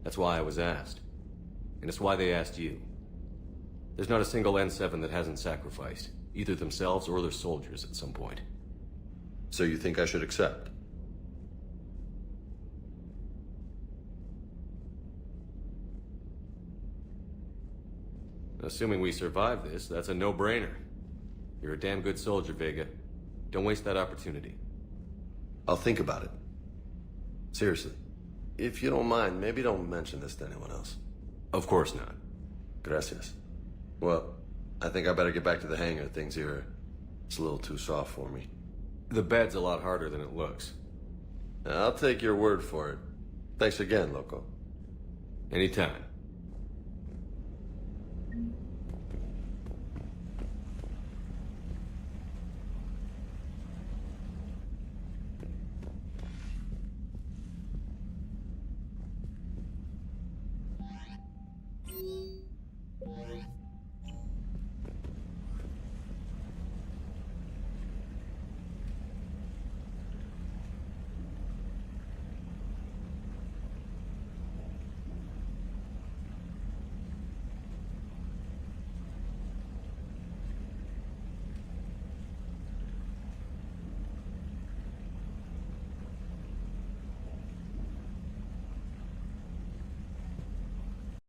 Speaker 11: That's why I was asked. And it's why they asked you. There's not a single N7 that hasn't sacrificed, either themselves or their soldiers at some point.
Speaker 17: So you think I should accept?
Speaker 11: Assuming we survive this, that's a no-brainer. You're a damn good soldier, Vega. Don't waste that opportunity.
Speaker 17: I'll think about it. Seriously. If you don't mind, maybe don't mention this to anyone else.
Speaker 11: Of course not.
Speaker 17: Gracias. Well, I think I better get back to the hangar. Things here, it's a little too soft for me.
Speaker 11: The bed's a lot harder than it looks.
Speaker 17: I'll take your word for it. Thanks again, Loco.
Speaker 11: Anytime.